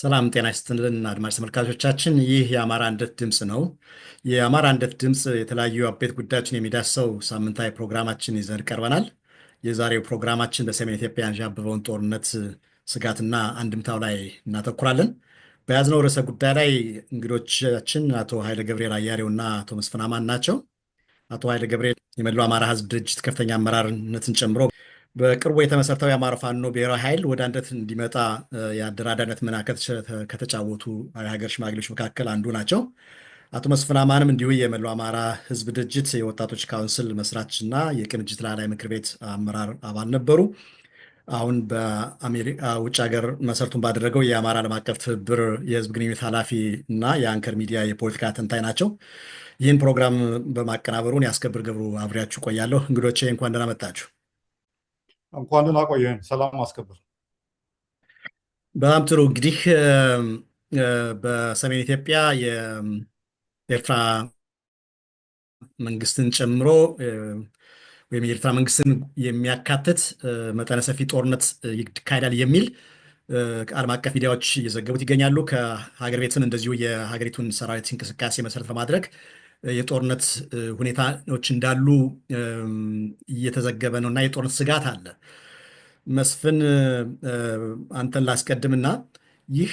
ሰላም ጤና ይስጥልን አድማጭ ተመልካቾቻችን፣ ይህ የአማራ አንድነት ድምፅ ነው። የአማራ አንድነት ድምፅ የተለያዩ አበይት ጉዳዮችን የሚዳስሰው ሳምንታዊ ፕሮግራማችን ይዘን ቀርበናል። የዛሬው ፕሮግራማችን በሰሜን ኢትዮጵያ ያንዣበበውን ጦርነት ስጋትና አንድምታው ላይ እናተኩራለን። በያዝነው ርዕሰ ጉዳይ ላይ እንግዶቻችን አቶ ኃይለ ገብርኤል አያሌው እና አቶ መስፍን አማን ናቸው። አቶ ኃይለ ገብርኤል የመላው አማራ ሕዝብ ድርጅት ከፍተኛ አመራርነትን ጨምሮ በቅርቡ የተመሰረተው የአማራ ፋኖ ብሔራዊ ኃይል ወደ አንድነት እንዲመጣ የአደራዳሪነት ሚና ከተጫወቱ የሀገር ሽማግሌዎች መካከል አንዱ ናቸው። አቶ መስፍን አማንም እንዲሁ የመላው አማራ ሕዝብ ድርጅት የወጣቶች ካውንስል መስራችና የቅንጅት ላዕላይ ምክር ቤት አመራር አባል ነበሩ። አሁን በአሜሪካ ውጭ ሀገር መሰረቱን ባደረገው የአማራ ዓለም አቀፍ ትብብር የህዝብ ግንኙነት ኃላፊ እና የአንከር ሚዲያ የፖለቲካ ተንታኝ ናቸው። ይህን ፕሮግራም በማቀናበሩን ያስከብር ገብሩ አብሬያችሁ ቆያለሁ። እንግዶቼ እንኳን ደህና መጣችሁ። እንኳን ደህና ቆየን። ሰላም አስከብር። በጣም ጥሩ። እንግዲህ በሰሜን ኢትዮጵያ የኤርትራ መንግስትን ጨምሮ ወይም የኤርትራ መንግስትን የሚያካትት መጠነ ሰፊ ጦርነት ይካሄዳል የሚል ዓለም አቀፍ ሚዲያዎች እየዘገቡት ይገኛሉ። ከሀገር ቤትም እንደዚሁ የሀገሪቱን ሰራዊት እንቅስቃሴ መሰረት በማድረግ የጦርነት ሁኔታዎች እንዳሉ እየተዘገበ ነው እና የጦርነት ስጋት አለ። መስፍን፣ አንተን ላስቀድምና ይህ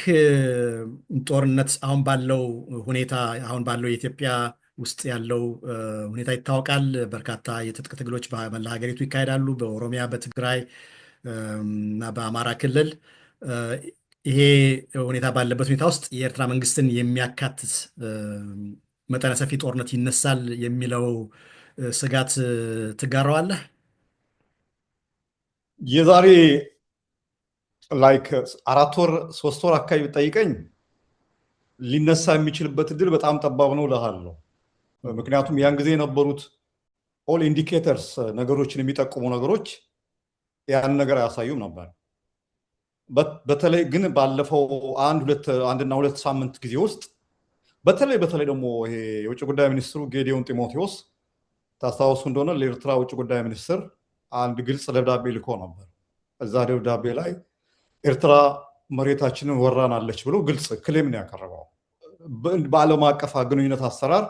ጦርነት አሁን ባለው ሁኔታ አሁን ባለው የኢትዮጵያ ውስጥ ያለው ሁኔታ ይታወቃል። በርካታ የትጥቅ ትግሎች በመላ ሀገሪቱ ይካሄዳሉ፣ በኦሮሚያ፣ በትግራይ እና በአማራ ክልል። ይሄ ሁኔታ ባለበት ሁኔታ ውስጥ የኤርትራ መንግስትን የሚያካትት መጠነ ሰፊ ጦርነት ይነሳል የሚለው ስጋት ትጋራዋለህ? የዛሬ ላይክ 4 ወር 3 ወር አካባቢ ብጠይቀኝ ሊነሳ የሚችልበት እድል በጣም ጠባብ ነው እልሃለሁ። ምክንያቱም ያን ጊዜ የነበሩት ኦል ኢንዲኬተርስ ነገሮችን የሚጠቁሙ ነገሮች ያን ነገር አያሳዩም ነበር። በተለይ ግን ባለፈው አንድና ሁለት ሳምንት ጊዜ ውስጥ በተለይ ደግሞ ይሄ የውጭ ጉዳይ ሚኒስትሩ ጌዲዮን ጢሞቴዎስ ታስታውሱ እንደሆነ ለኤርትራ ውጭ ጉዳይ ሚኒስትር አንድ ግልጽ ደብዳቤ ልኮ ነበር። እዛ ደብዳቤ ላይ ኤርትራ መሬታችንን ወራናለች ብሎ ግልጽ ክሌም ነው ያቀረበው። በዓለም አቀፍ ግንኙነት አሰራር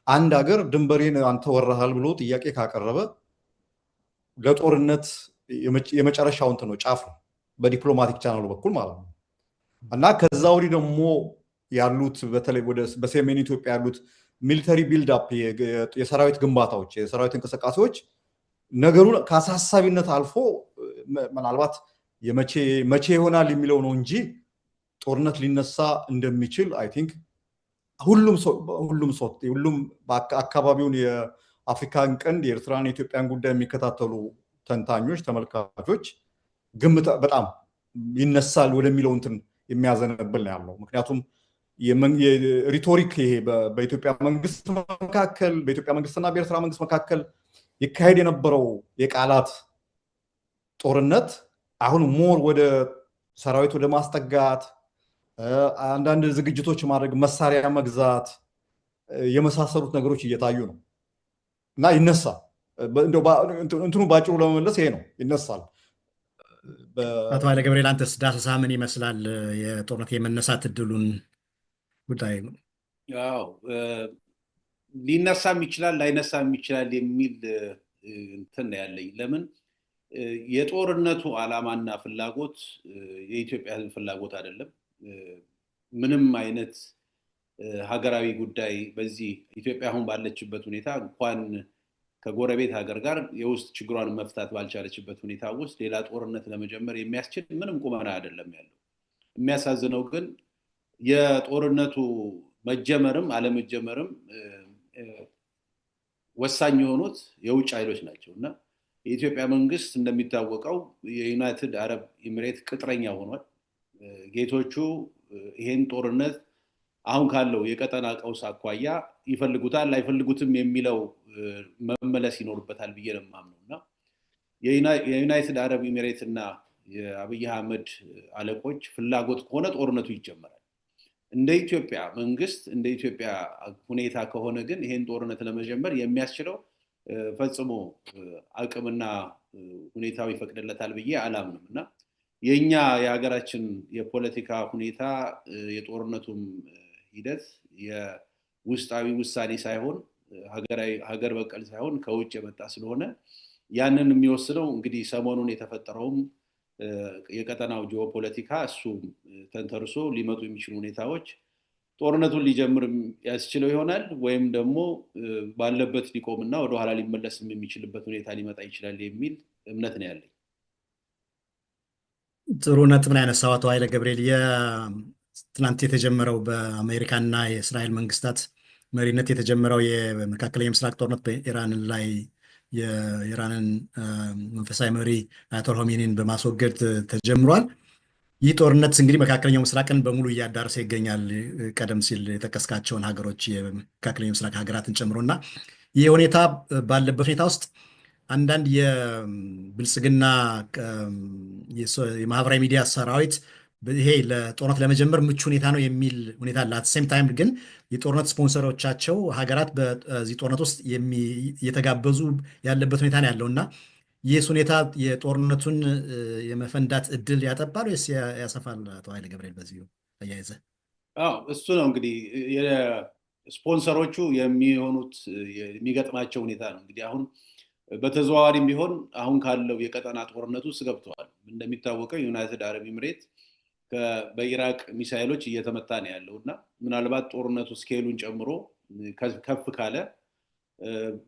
አንድ ሀገር ድንበሬን አንተ ወራሃል ብሎ ጥያቄ ካቀረበ ለጦርነት የመጨረሻው እንትን ነው፣ ጫፍ ነው፣ በዲፕሎማቲክ ቻናሉ በኩል ማለት ነው። እና ከዛ ወዲህ ደግሞ ያሉት በተለይ በሰሜን ኢትዮጵያ ያሉት ሚሊተሪ ቢልድ አፕ የሰራዊት ግንባታዎች፣ የሰራዊት እንቅስቃሴዎች ነገሩን ከአሳሳቢነት አልፎ ምናልባት መቼ ይሆናል የሚለው ነው እንጂ ጦርነት ሊነሳ እንደሚችል አይ ቲንክ ሁሉም አካባቢውን የአፍሪካን ቀንድ የኤርትራን የኢትዮጵያን ጉዳይ የሚከታተሉ ተንታኞች፣ ተመልካቾች ግምት በጣም ይነሳል ወደሚለው እንትን የሚያዘነብል ነው ያለው። ምክንያቱም ሪቶሪክ ይሄ በኢትዮጵያ መንግስት መካከል በኢትዮጵያ መንግስትና በኤርትራ መንግስት መካከል ይካሄድ የነበረው የቃላት ጦርነት አሁን ሞር ወደ ሰራዊት ወደ ማስጠጋት፣ አንዳንድ ዝግጅቶች ማድረግ፣ መሳሪያ መግዛት የመሳሰሉት ነገሮች እየታዩ ነው እና ይነሳል። እንትኑ ባጭሩ ለመመለስ ይሄ ነው፣ ይነሳል። አቶ ኃይለ ገብርኤል፣ አንተስ ዳሰሳ ምን ይመስላል? የጦርነት የመነሳት እድሉን ጉዳይ ነው። ያው ሊነሳም ይችላል ላይነሳም ይችላል የሚል እንትን ያለኝ። ለምን የጦርነቱ ዓላማና ፍላጎት የኢትዮጵያ ሕዝብ ፍላጎት አይደለም። ምንም አይነት ሀገራዊ ጉዳይ በዚህ ኢትዮጵያ አሁን ባለችበት ሁኔታ እንኳን ከጎረቤት ሀገር ጋር የውስጥ ችግሯን መፍታት ባልቻለችበት ሁኔታ ውስጥ ሌላ ጦርነት ለመጀመር የሚያስችል ምንም ቁመና አይደለም ያለው። የሚያሳዝነው ግን የጦርነቱ መጀመርም አለመጀመርም ወሳኝ የሆኑት የውጭ ኃይሎች ናቸው እና የኢትዮጵያ መንግስት እንደሚታወቀው የዩናይትድ አረብ ኤሚሬት ቅጥረኛ ሆኗል። ጌቶቹ ይሄን ጦርነት አሁን ካለው የቀጠና ቀውስ አኳያ ይፈልጉታል አይፈልጉትም የሚለው መመለስ ይኖርበታል ብዬ ነው የማምነው እና የዩናይትድ አረብ ኤሚሬት እና የአብይ አህመድ አለቆች ፍላጎት ከሆነ ጦርነቱ ይጀመራል። እንደ ኢትዮጵያ መንግስት እንደ ኢትዮጵያ ሁኔታ ከሆነ ግን ይሄን ጦርነት ለመጀመር የሚያስችለው ፈጽሞ አቅምና ሁኔታው ይፈቅድለታል ብዬ አላምንም እና የኛ የሀገራችን የፖለቲካ ሁኔታ የጦርነቱም ሂደት የውስጣዊ ውሳኔ ሳይሆን ሀገር በቀል ሳይሆን ከውጭ የመጣ ስለሆነ ያንን የሚወስነው እንግዲህ ሰሞኑን የተፈጠረውም የቀጠናው ጂኦፖለቲካ እሱ ተንተርሶ ሊመጡ የሚችሉ ሁኔታዎች ጦርነቱን ሊጀምር ያስችለው ይሆናል ወይም ደግሞ ባለበት ሊቆምና ወደ ኋላ ሊመለስም የሚችልበት ሁኔታ ሊመጣ ይችላል የሚል እምነት ነው ያለኝ። ጥሩ ነጥብ ነው ያነሳው አቶ ኃይለ ገብርኤል። ትናንት የተጀመረው በአሜሪካና የእስራኤል መንግስታት መሪነት የተጀመረው የመካከለኛው ምስራቅ ጦርነት በኢራን ላይ የኢራንን መንፈሳዊ መሪ አያቶላ ሆሜኒን በማስወገድ ተጀምሯል። ይህ ጦርነት እንግዲህ መካከለኛው ምስራቅን በሙሉ እያዳረሰ ይገኛል። ቀደም ሲል የጠቀስካቸውን ሀገሮች የመካከለኛው ምስራቅ ሀገራትን ጨምሮና ይህ ሁኔታ ባለበት ሁኔታ ውስጥ አንዳንድ የብልጽግና የማህበራዊ ሚዲያ ሰራዊት ይሄ ለጦርነት ለመጀመር ምቹ ሁኔታ ነው የሚል ሁኔታ አለ። አት ሴም ታይም ግን የጦርነት ስፖንሰሮቻቸው ሀገራት በዚህ ጦርነት ውስጥ እየተጋበዙ ያለበት ሁኔታ ነው ያለው እና ይህ ሁኔታ የጦርነቱን የመፈንዳት እድል ያጠባል ወይስ ያሰፋል? አቶ ኃይለ ገብርኤል በዚሁ ተያይዘ። እሱ ነው እንግዲህ ስፖንሰሮቹ የሚሆኑት የሚገጥማቸው ሁኔታ ነው። እንግዲህ አሁን በተዘዋዋሪም ቢሆን አሁን ካለው የቀጠና ጦርነቱ ውስጥ ገብተዋል። እንደሚታወቀው ዩናይትድ አረብ ኤሚሬት በኢራቅ ሚሳይሎች እየተመታ ነው ያለው እና ምናልባት ጦርነቱ ስኬሉን ጨምሮ ከፍ ካለ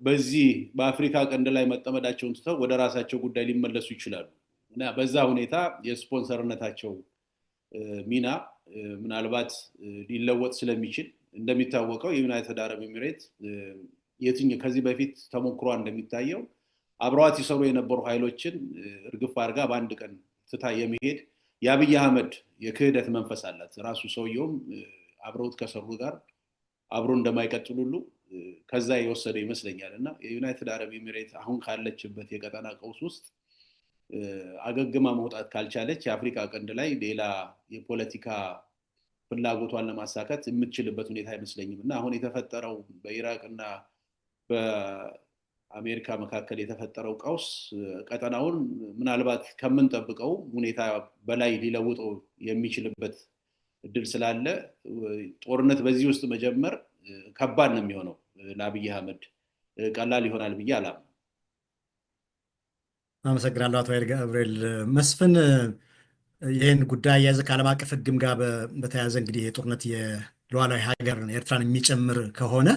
በዚህ በአፍሪካ ቀንድ ላይ መጠመዳቸውን ትተው ወደ ራሳቸው ጉዳይ ሊመለሱ ይችላሉ እና በዛ ሁኔታ የስፖንሰርነታቸው ሚና ምናልባት ሊለወጥ ስለሚችል እንደሚታወቀው የዩናይትድ አረብ ኤሚሬት ከዚህ በፊት ተሞክሯ እንደሚታየው አብረዋት ይሰሩ የነበሩ ኃይሎችን እርግፍ አድርጋ በአንድ ቀን ትታ የመሄድ የአብይ አህመድ የክህደት መንፈስ አላት። ራሱ ሰውየውም አብረውት ከሰሩ ጋር አብሮ እንደማይቀጥሉ ሁሉ ከዛ የወሰደ ይመስለኛል እና የዩናይትድ አረብ ኤሚሬት አሁን ካለችበት የቀጠና ቀውስ ውስጥ አገግማ መውጣት ካልቻለች የአፍሪካ ቀንድ ላይ ሌላ የፖለቲካ ፍላጎቷን ለማሳካት የምትችልበት ሁኔታ አይመስለኝም እና አሁን የተፈጠረው በኢራቅና በአሜሪካ መካከል የተፈጠረው ቀውስ ቀጠናውን ምናልባት ከምንጠብቀው ሁኔታ በላይ ሊለውጠው የሚችልበት እድል ስላለ ጦርነት በዚህ ውስጥ መጀመር ከባድ ነው የሚሆነው። ለአብይ አህመድ ቀላል ይሆናል ብዬ አላምንም። አመሰግናለሁ አቶ ኃይለ ገብርኤል። መስፍን ይህን ጉዳይ የያዘ ከዓለም አቀፍ ሕግም ጋር በተያያዘ እንግዲህ የጦርነት የሉዓላዊ ሀገር ኤርትራን የሚጨምር ከሆነ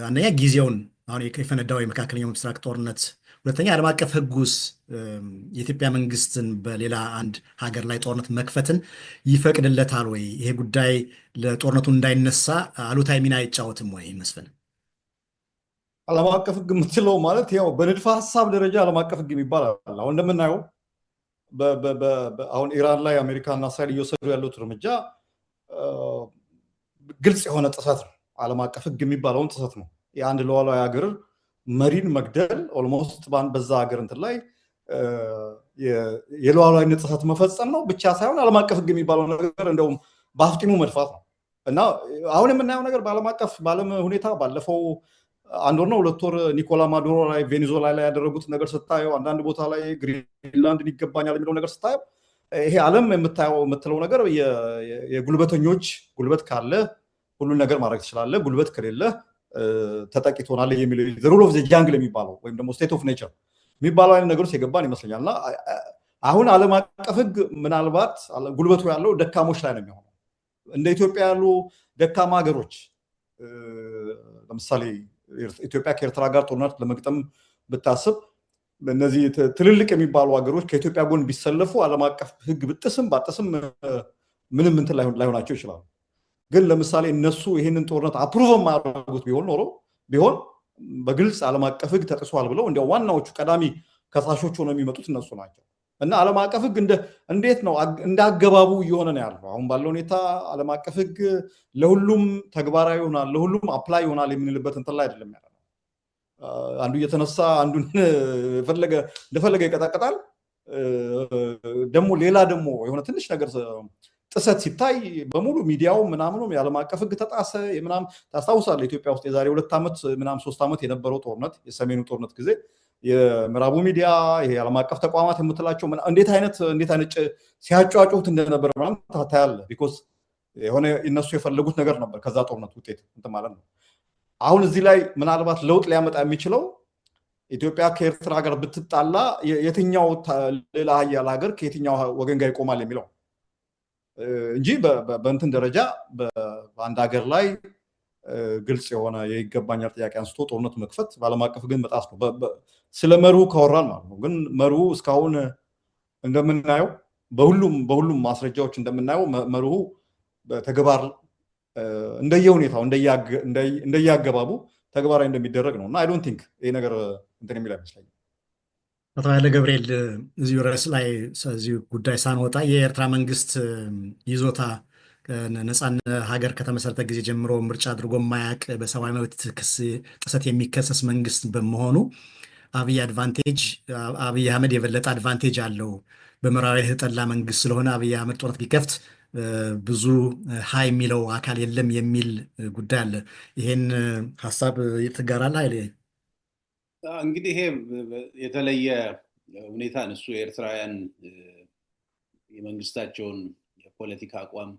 አንደኛ ጊዜውን አሁን የፈነዳው የመካከለኛው ምስራቅ ጦርነት፣ ሁለተኛ ዓለም አቀፍ ሕጉስ የኢትዮጵያ መንግስትን በሌላ አንድ ሀገር ላይ ጦርነት መክፈትን ይፈቅድለታል ወይ? ይሄ ጉዳይ ለጦርነቱ እንዳይነሳ አሉታዊ ሚና አይጫወትም ወይ? መስፍን ዓለም አቀፍ ሕግ የምትለው ማለት ያው በንድፈ ሀሳብ ደረጃ ዓለም አቀፍ ሕግ የሚባል አለ። አሁን እንደምናየው አሁን ኢራን ላይ አሜሪካና እስራኤል እየወሰዱ ያሉት እርምጃ ግልጽ የሆነ ጥሰት ነው። ዓለም አቀፍ ሕግ የሚባለውን ጥሰት ነው። የአንድ ሉዓላዊ ሀገር መሪን መግደል ኦልሞስት በዛ ሀገር እንትን ላይ የሉዓላዊነት ጥሰት መፈጸም ነው ብቻ ሳይሆን ዓለም አቀፍ ሕግ የሚባለው ነገር እንደውም በአፍጢሙ መድፋት ነው እና አሁን የምናየው ነገር በዓለም ሁኔታ ባለፈው አንድ ወር ነው 2 ወር ኒኮላ ማዱሮ ላይ ቬኔዙዌላ ላይ ያደረጉት ነገር ስታየው፣ አንዳንድ ቦታ ላይ ግሪንላንድን ይገባኛል የሚለው ነገር ስታየው ይሄ ዓለም የምትለው ነገር የጉልበተኞች ጉልበት ካለ ሁሉን ነገር ማድረግ ትችላለህ፣ ጉልበት ከሌለ ተጠቂ ትሆናለህ የሚለው ዘ ሩል ኦፍ ዘ ጃንግል የሚባለው ወይም ደግሞ ስቴት ኦፍ ኔቸር የሚባለው አይነት ነገሮች የገባን ይመስለኛል እና አሁን ዓለም አቀፍ ሕግ ምናልባት ጉልበቱ ያለው ደካሞች ላይ ነው የሚሆነው። እንደ ኢትዮጵያ ያሉ ደካማ ሀገሮች ለምሳሌ ኢትዮጵያ ከኤርትራ ጋር ጦርነት ለመግጠም ብታስብ እነዚህ ትልልቅ የሚባሉ ሀገሮች ከኢትዮጵያ ጎን ቢሰለፉ ዓለም አቀፍ ሕግ ብጥስም ባጥስም ምንም እንትን ላይሆናቸው ይችላሉ። ግን ለምሳሌ እነሱ ይህንን ጦርነት አፕሩቭ ማድረጉት ቢሆን በግልጽ ዓለም አቀፍ ሕግ ተጥሷል ብለው እንዲያው ዋናዎቹ ቀዳሚ ከሳሾች ሆነው የሚመጡት እነሱ ናቸው እና ዓለም አቀፍ ሕግ እንዴት ነው እንዳገባቡ እየሆነ ነው ያለው። አሁን ባለው ሁኔታ ዓለም አቀፍ ሕግ ለሁሉም ተግባራዊ ይሆናል፣ ለሁሉም አፕላይ ይሆናል የምንልበት እንትን ላይ አይደለም ያለው። አንዱ እየተነሳ አንዱን እንደፈለገ ይቀጣቀጣል። ደግሞ ሌላ ደግሞ የሆነ ትንሽ ነገር ጥሰት ሲታይ በሙሉ ሚዲያው ምናምኑም የዓለም አቀፍ ሕግ ተጣሰ ምናምን ታስታውሳለህ። ኢትዮጵያ ውስጥ የዛሬ 2 ዓመት ምናምን 3 ዓመት የነበረው ጦርነት የሰሜኑ ጦርነት ጊዜ የምዕራቡ ሚዲያ ይሄ ዓለም አቀፍ ተቋማት የምትላቸው እንዴት አይነት ሲያጫጩት እንደነበር ምናምን ታያለህ። ቢኮዝ የሆነ እነሱ የፈለጉት ነገር ነበር ከዛ ጦርነት ውጤት እንትን ማለት ነው። አሁን እዚህ ላይ ምናልባት ለውጥ ሊያመጣ የሚችለው ኢትዮጵያ ከኤርትራ ጋር ብትጣላ የትኛው ሌላ ሀያል ሀገር ከየትኛው ወገን ጋር ይቆማል የሚለው እንጂ በእንትን ደረጃ በአንድ ሀገር ላይ ግልጽ የሆነ የይገባኛል ጥያቄ አንስቶ ጦርነት መክፈት በዓለም አቀፍ ግን መጣስ ነው። ስለ መርሁ ካወራን ማለት ነው። ግን መርሁ እስካሁን እንደምናየው በሁሉም ማስረጃዎች እንደምናየው መርሁ በተግባር እንደየሁኔታው እንደየአገባቡ ተግባራዊ እንደሚደረግ ነው እና አይ ዶንት ቲንክ ይሄ ነገር እንትን የሚል አይመስለኝም። አቶ ኃይለ ገብርኤል እዚሁ ርዕስ ላይ እዚሁ ጉዳይ ሳንወጣ የኤርትራ መንግስት ይዞታ ነፃነት ሀገር ከተመሰረተ ጊዜ ጀምሮ ምርጫ አድርጎ የማያውቅ በሰብአዊ መብት ጥሰት የሚከሰስ መንግስት በመሆኑ አብይ አህመድ የበለጠ አድቫንቴጅ አለው። በምዕራባዊ የተጠላ መንግስት ስለሆነ አብይ አህመድ ጦርነት ቢከፍት ብዙ ሀይ የሚለው አካል የለም የሚል ጉዳይ አለ። ይሄን ሀሳብ ትጋራለህ ኃይሌ? እንግዲህ ይሄ የተለየ ሁኔታ እሱ የኤርትራውያን የመንግስታቸውን የፖለቲካ አቋም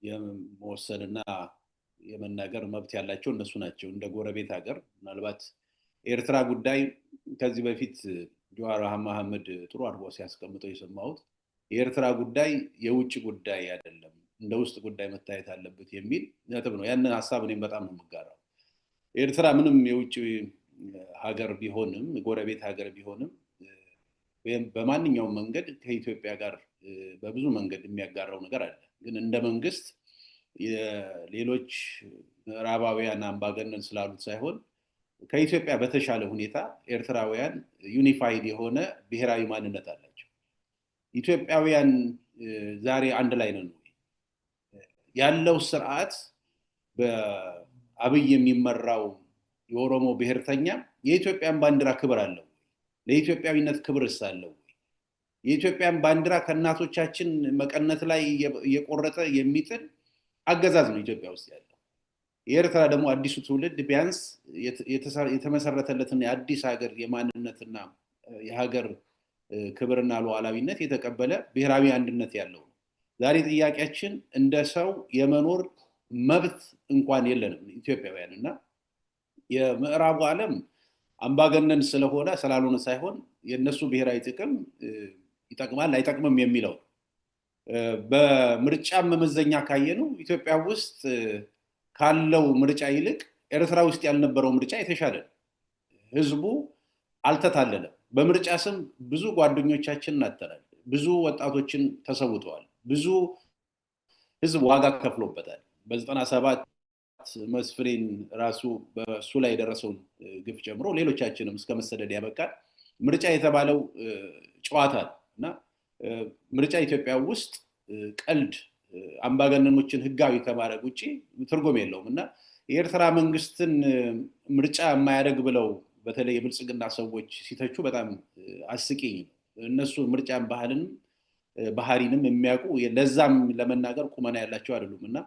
የመወሰንና የመናገር መብት ያላቸው እነሱ ናቸው። እንደ ጎረቤት ሀገር ምናልባት የኤርትራ ጉዳይ ከዚህ በፊት ጀዋር መሐመድ ጥሩ አድርጎ ሲያስቀምጠው የሰማሁት የኤርትራ ጉዳይ የውጭ ጉዳይ አይደለም፣ እንደ ውስጥ ጉዳይ መታየት አለበት የሚል ነጥብ ነው። ያንን ሀሳብ እኔም በጣም ነው የምጋራው። ኤርትራ ምንም የውጭ ሀገር ቢሆንም ጎረቤት ሀገር ቢሆንም በማንኛውም መንገድ ከኢትዮጵያ ጋር በብዙ መንገድ የሚያጋራው ነገር አለ። ግን እንደ መንግስት ሌሎች ምዕራባውያን አምባገነን ስላሉት ሳይሆን ከኢትዮጵያ በተሻለ ሁኔታ ኤርትራውያን ዩኒፋይድ የሆነ ብሔራዊ ማንነት አላቸው። ኢትዮጵያውያን ዛሬ አንድ ላይ ነን ያለው ስርዓት በአብይ የሚመራው የኦሮሞ ብሔርተኛ የኢትዮጵያን ባንዲራ ክብር አለው? ለኢትዮጵያዊነት ክብርስ አለው? የኢትዮጵያን ባንዲራ ከእናቶቻችን መቀነት ላይ እየቆረጠ የሚጥል አገዛዝ ነው ኢትዮጵያ ውስጥ ያለው። የኤርትራ ደግሞ አዲሱ ትውልድ ቢያንስ የተመሰረተለትን የአዲስ ሀገር የማንነትና የሀገር ክብርና ሉዓላዊነት የተቀበለ ብሔራዊ አንድነት ያለው ነው። ዛሬ ጥያቄያችን እንደ ሰው የመኖር መብት እንኳን የለንም ኢትዮጵያውያን እና የምዕራቡ ዓለም አምባገነን ስለሆነ ስላልሆነ ሳይሆን የነሱ ብሔራዊ ጥቅም ይጠቅማል አይጠቅምም የሚለው በምርጫ መመዘኛ ካየኑ ኢትዮጵያ ውስጥ ካለው ምርጫ ይልቅ ኤርትራ ውስጥ ያልነበረው ምርጫ የተሻለ ነው። ህዝቡ አልተታለለም። በምርጫ ስም ብዙ ጓደኞቻችንን አጥተናል። ብዙ ወጣቶችን ተሰውተዋል። ብዙ ህዝብ ዋጋ ከፍሎበታል። በ97 መስፍሬን ራሱ በሱ ላይ የደረሰውን ግፍ ጨምሮ ሌሎቻችንም እስከ መሰደድ ያበቃል። ምርጫ የተባለው ጨዋታ እና ምርጫ ኢትዮጵያ ውስጥ ቀልድ አምባገነኖችን ህጋዊ ከማድረግ ውጪ ትርጉም የለውም እና የኤርትራ መንግስትን ምርጫ የማያደርግ ብለው በተለይ የብልጽግና ሰዎች ሲተቹ በጣም አስቂኝ ነው። እነሱ ምርጫን ባህሪንም የሚያውቁ ለዛም ለመናገር ቁመና ያላቸው አይደሉም እና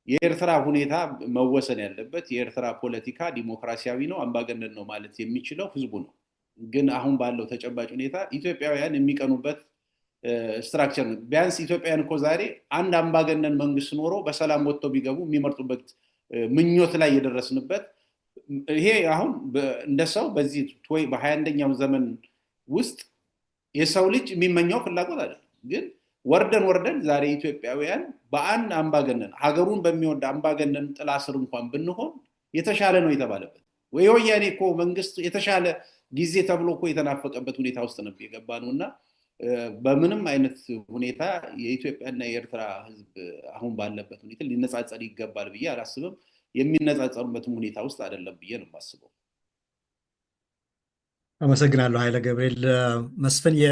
የኤርትራ ሁኔታ መወሰን ያለበት የኤርትራ ፖለቲካ ዲሞክራሲያዊ ነው አምባገነን ነው ማለት የሚችለው ህዝቡ ነው። ግን አሁን ባለው ተጨባጭ ሁኔታ ኢትዮጵያውያን የሚቀኑበት ስትራክቸር ነው። ቢያንስ ኢትዮጵያውያን እኮ ዛሬ አንድ አምባገነን መንግስት ኖሮ በሰላም ወጥተው ቢገቡ የሚመርጡበት ምኞት ላይ የደረስንበት ይሄ አሁን እንደ ሰው በዚህ በ21ኛው ዘመን ውስጥ የሰው ልጅ የሚመኘው ፍላጎት አይደለም። ግን ወርደን ዛሬ ኢትዮጵያውያን በአንድ አምባገነን ሀገሩን በሚወድ አምባገነን ጥላ ስር እንኳን ብንሆን የተሻለ ነው የተባለበት ወያኔ እኮ መንግስት የተሻለ ጊዜ ተብሎ እኮ የተናፈቀበት ሁኔታ ውስጥ ነው የገባነውና በምንም አይነት ሁኔታ የኢትዮጵያና የኤርትራ ህዝብ አሁን ባለበት ሁኔታ ሊነጻጸር ይገባል ብዬ አላስብም። የሚነጻጸሩበትም ሁኔታ ውስጥ አይደለም ብዬ ነው የማስበው። አመሰግናለሁ ኃይለ ገብርኤል። መስፍን፣ ይሄ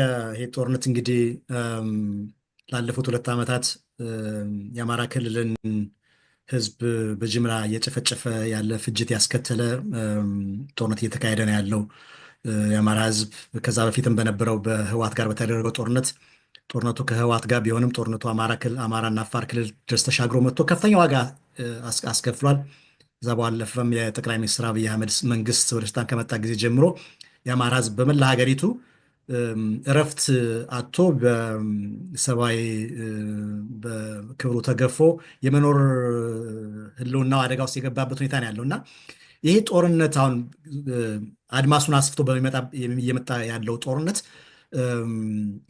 ጦርነት እንግዲህ ላለፉት 2 ዓመታት የአማራ ክልልን ህዝብ በጅምላ እየጨፈጨፈ ያለ ፍጅት ያስከተለ ጦርነት እየተካሄደ ነው ያለው። የአማራ ህዝብ ከዛ በፊትም በነበረው በህወሓት ጋር በተደረገው ጦርነቱ ከህወሓት ጋር ቢሆንም ጦርነቱ አማራና አፋር ክልል ድረስ ተሻግሮ መጥቶ ከፍተኛ ዋጋ አስከፍሏል። እዛ ባለፈም የጠቅላይ ሚኒስትር አብይ አህመድ መንግስት ወደ ስልጣን ከመጣ ጊዜ ጀምሮ የአማራ ህዝብ በመላ ሀገሪቱ እረፍት አጥቶ በሰብአዊ በክብሩ ተገፎ የመኖር ህልውናው አደጋ ውስጥ የገባበት ሁኔታ ነው ያለው እና ይሄ ጦርነት አሁን አድማሱን አስፍቶ እየመጣ ያለው ጦርነት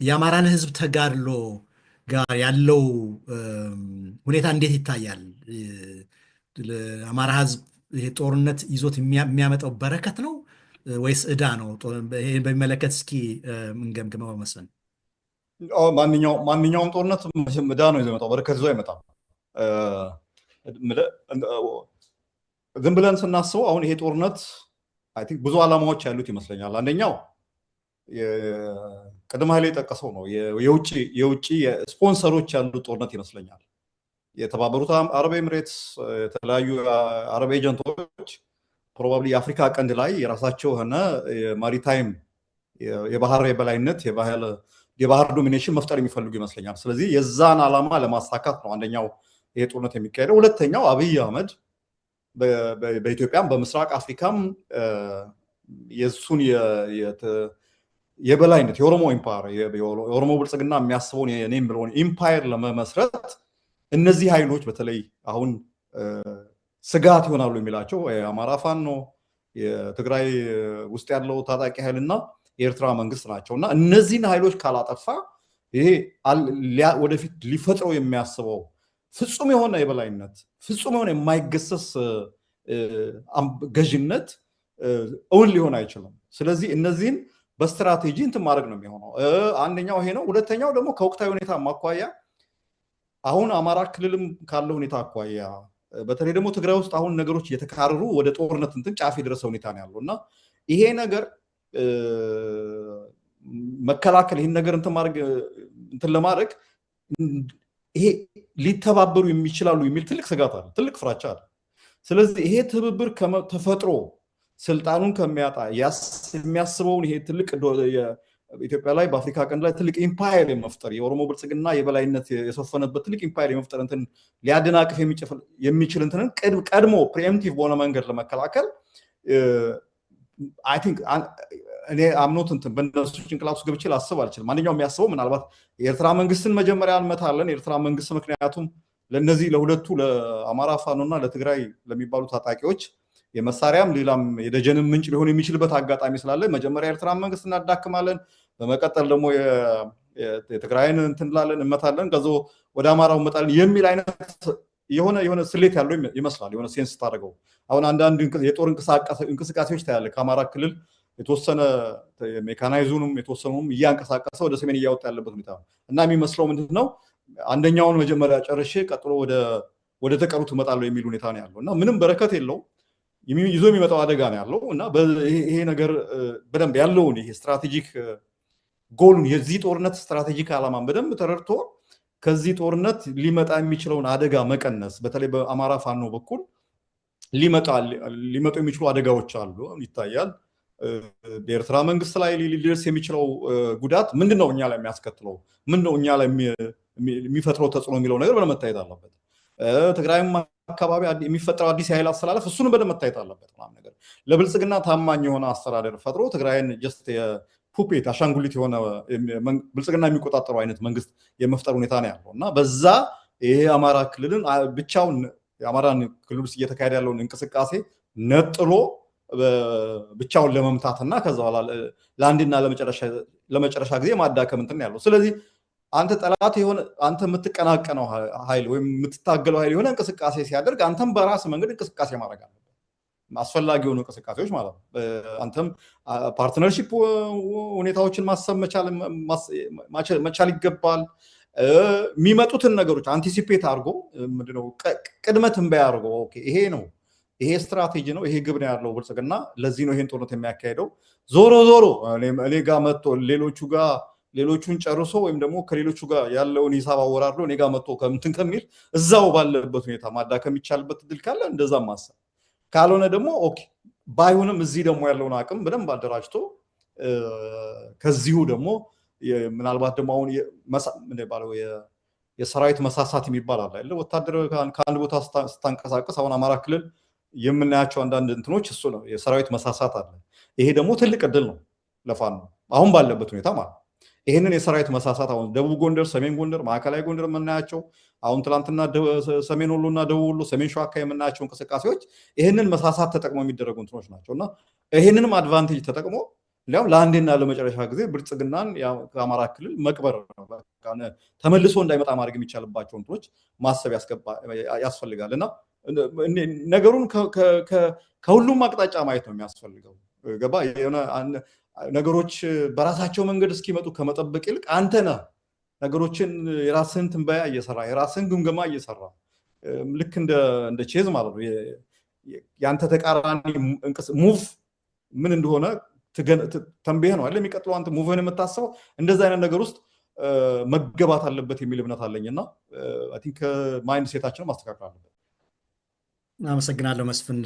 የአማራን ህዝብ ተጋድሎ ጋር ያለው ሁኔታ እንዴት ይታያል? ለአማራ ህዝብ ይሄ ጦርነት ይዞት የሚያመጣው በረከት ነው ወይስ ዕዳ ነው? ይሄን በሚመለከት እስኪ እንገምግመው መስለን። ማንኛውም ጦርነት ዕዳ ነው ይዞ የሚመጣው፣ በረከት ይዞ አይመጣም። ዝም ብለን ስናስበው አሁን ይሄ ጦርነት አይ ቲንክ ብዙ ዓላማዎች ያሉት ይመስለኛል። አንደኛው ቅድም ኃይሌ የጠቀሰው ነው፣ የውጭ ስፖንሰሮች ያሉት ጦርነት ይመስለኛል። የተባበሩት አረብ ኤምሬትስ፣ የተለያዩ አረብ ኤጀንቶች ፕሮባብሊ የአፍሪካ ቀንድ ላይ የራሳቸው የሆነ ማሪታይም የባህር የበላይነት የባህር ዶሚኔሽን መፍጠር የሚፈልጉ ይመስለኛል። ስለዚህ የዛን ዓላማ ለማሳካት ነው አንደኛው ይሄ ጦርነት የሚካሄደው። ሁለተኛው አብይ አህመድ በኢትዮጵያም በምስራቅ አፍሪካም የሱን የበላይነት የኦሮሞ ኢምፓየር የኦሮሞ ብልጽግና የሚያስበውን የኔም ብለውን ኢምፓየር ለመመስረት እነዚህ ኃይሎች በተለይ አሁን ስጋት ይሆናሉ የሚላቸው የአማራ ፋኖ፣ የትግራይ ውስጥ ያለው ታጣቂ ኃይልና የኤርትራ መንግስት ናቸው እና እነዚህን ኃይሎች ካላጠፋ ይሄ ወደፊት ሊፈጥረው የሚያስበው ፍጹም የሆነ የበላይነት ፍጹም የሆነ የማይገሰስ ገዥነት እውን ሊሆን አይችልም። ስለዚህ እነዚህን በስትራቴጂ እንትን ማድረግ ነው የሚሆነው። አንደኛው ይሄ ነው። ሁለተኛው ደግሞ ከወቅታዊ ሁኔታ ማኳያ አሁን አማራ ክልልም ካለው ሁኔታ አኳያ በተለይ ደግሞ ትግራይ ውስጥ አሁን ነገሮች እየተካረሩ ወደ ጦርነት እንትን ጫፍ የደረሰ ሁኔታ ነው ያለው እና ይሄ ነገር መከላከል ይህን ነገር እንትን ለማድረግ ይሄ ሊተባበሩ የሚችላሉ የሚል ትልቅ ስጋት አለ፣ ትልቅ ፍራቻ አለ። ስለዚህ ይሄ ትብብር ተፈጥሮ ስልጣኑን ከሚያጣ የሚያስበውን ይሄ ትልቅ ኢትዮጵያ ላይ በአፍሪካ ቀንድ ላይ ትልቅ ኢምፓየር የመፍጠር የኦሮሞ ብልጽግና የበላይነት የሰፈነበት ትልቅ ኢምፓየር የመፍጠር እንትን ሊያደናቅፍ የሚችል እንትንን ቀድሞ ፕሪኤምፕቲቭ በሆነ መንገድ ለመከላከል አይ ቲንክ እኔ አምኖት እንትን በእነሱ ጭንቅላት ውስጥ ገብቼ ላስብ አልችልም። ማንኛውም የሚያስበው ምናልባት የኤርትራ መንግስትን መጀመሪያ እንመታለን፣ የኤርትራ መንግስት ምክንያቱም ለነዚህ ለሁለቱ ለአማራ ፋኖና ለትግራይ ለሚባሉ ታጣቂዎች የመሳሪያም ሌላም የደጀንም ምንጭ ሊሆን የሚችልበት አጋጣሚ ስላለ መጀመሪያ የኤርትራ መንግስት እናዳክማለን፣ በመቀጠል ደግሞ የትግራይን እንትን እንላለን እንመታለን፣ ከዛ ወደ አማራው እንመጣለን የሚል አይነት የሆነ ስሌት ያለው ይመስላል። የሆነ ሴንስ ታደርገው አሁን አንዳንድ የጦር እንቅስቃሴዎች ታያለ ከአማራ ክልል የተወሰነ ሜካናይዙንም የተወሰኑም እያንቀሳቀሰ ወደ ሰሜን እያወጣ ያለበት ሁኔታ ነው እና የሚመስለው ምንድነው አንደኛውን መጀመሪያ ጨርሼ ቀጥሎ ወደ ተቀሩት እመጣለሁ የሚል ሁኔታ ነው ያለው እና ምንም በረከት የለው ይዞ የሚመጣው አደጋ ነው ያለው እና ይሄ ነገር በደንብ ያለውን ይሄ ስትራቴጂክ ጎሉን የዚህ ጦርነት ስትራቴጂክ ዓላማን በደንብ ተረድቶ ከዚህ ጦርነት ሊመጣ የሚችለውን አደጋ መቀነስ በተለይ በአማራ ፋኖ በኩል ሊመጡ የሚችሉ አደጋዎች አሉ ይታያል። በኤርትራ መንግስት ላይ ሊደርስ የሚችለው ጉዳት ምንድነው? እኛ ላይ የሚያስከትለው ምንድነው? እኛ ላይ የሚፈጥረው ተጽዕኖ የሚለው ነገር በደንብ መታየት አለበት። ትግራይም አካባቢ የሚፈጠረው አዲስ የኃይል አስተላለፍ እሱን በደንብ መታየት አለበት። ምናምን ነገር ለብልጽግና ታማኝ የሆነ አስተዳደር ፈጥሮ ትግራይን ጀስት የፑፔት አሻንጉሊት የሆነ ብልጽግና የሚቆጣጠሩ አይነት መንግስት የመፍጠር ሁኔታ ነው ያለው እና በዛ ይሄ አማራ ክልልን ብቻውን የአማራን ክልል ውስጥ እየተካሄደ ያለውን እንቅስቃሴ ነጥሎ ብቻውን ለመምታትና ከዛ በኋላ ለአንድና ለመጨረሻ ጊዜ ማዳከም እንትን ያለው። ስለዚህ አንተ ጠላት የሆነ አንተ የምትቀናቀነው ኃይል ወይም የምትታገለው ኃይል የሆነ እንቅስቃሴ ሲያደርግ አንተም በራስ መንገድ እንቅስቃሴ ማድረግ አለበት፣ አስፈላጊ የሆኑ እንቅስቃሴዎች ማለት ነው። አንተም ፓርትነርሺፕ ሁኔታዎችን ማሰብ መቻል ይገባል። የሚመጡትን ነገሮች አንቲሲፔት አድርጎ ምንድነው ቅድመ ትንበያ አድርጎ ኦኬ ይሄ ነው ይሄ ስትራቴጂ ነው ይሄ ግብ ነው ያለው ብልጽግና ለዚህ ነው ይሄን ጦርነት የሚያካሄደው። ዞሮ እኔ ጋር መጥቶ ሌሎቹን ጨርሶ ወይም ደግሞ ከሌሎቹ ጋር ያለውን ሂሳብ አወራርዶ እኔ ጋር መጥቶ ከምትን ከሚል እዛው ባለበት ሁኔታ ማዳከም የሚቻልበት እድል ካለ እንደዛ ማሰብ፣ ካልሆነ ደግሞ ኦኬ ባይሆንም እዚህ ደግሞ ያለውን አቅም በደንብ አደራጅቶ ከዚሁ ደግሞ ምናልባት ደግሞ አሁን የሰራዊት መሳሳት የሚባል አለ አይደል? ወታደር ከአንድ ቦታ ስታንቀሳቀስ አሁን አማራ ክልል የምናያቸው አንዳንድ እንትኖች እሱ ነው የሰራዊት መሳሳት አለ። ይሄ ደግሞ ትልቅ እድል ነው ለፋኖ አሁን ባለበት ሁኔታ ማለት ነው። ይህንን የሰራዊት መሳሳት አሁን ደቡብ ጎንደር፣ ሰሜን ጎንደር፣ ማዕከላዊ ጎንደር የምናያቸው አሁን ትላንትና ሰሜን ወሎ እና ደቡብ ወሎ፣ ሰሜን ሸዋ አካባቢ የምናያቸው እንቅስቃሴዎች ይህንን መሳሳት ተጠቅመው የሚደረጉ እንትኖች ናቸው እና ይህንንም አድቫንቴጅ ተጠቅሞ እንዲያውም ለአንዴና ለመጨረሻ ጊዜ ብልጽግናን ከአማራ ክልል መቅበር ተመልሶ እንዳይመጣ ማድረግ የሚቻልባቸው እንትኖች ማሰብ ያስፈልጋል እና ነገሩን ከሁሉም አቅጣጫ ማየት ነው የሚያስፈልገው። ገባ? ነገሮች በራሳቸው መንገድ እስኪመጡ ከመጠበቅ ይልቅ አንተ ነህ ነገሮችን የራስህን ትንበያ እየሰራ የራስህን ግምገማ እየሰራ ልክ እንደ ቼዝ ማለት ነው የአንተ ተቃራኒ ሙቭ ምን እንደሆነ ተንብየህ ነው አይደል የሚቀጥለው አንተ ሙቭን የምታስበው። እንደዛ አይነት ነገር ውስጥ መገባት አለበት የሚል እምነት አለኝና አይ ቲንክ ማይንድ ሴታችንን ማስተካከል አለበት። አመሰግናለሁ መስፍን።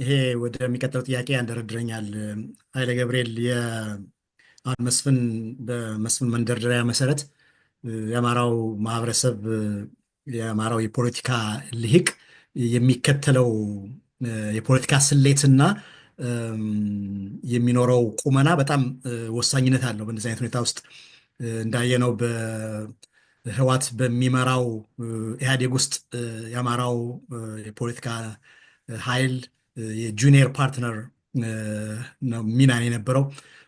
ይሄ ወደሚቀጥለው ጥያቄ ያንደረድረኛል። ኃይለ ገብርኤል መስፍን በመስፍን መንደርደሪያ መሰረት የአማራው ማህበረሰብ የአማራው የፖለቲካ ልሂቅ የሚከተለው የፖለቲካ ስሌትና የሚኖረው ቁመና በጣም ወሳኝነት አለው። በእንደዚህ አይነት ሁኔታ ውስጥ እንዳየነው ህወሓት በሚመራው ኢህአዴግ ውስጥ የአማራው የፖለቲካ ኃይል የጁኒየር ፓርትነር ሚና የነበረው።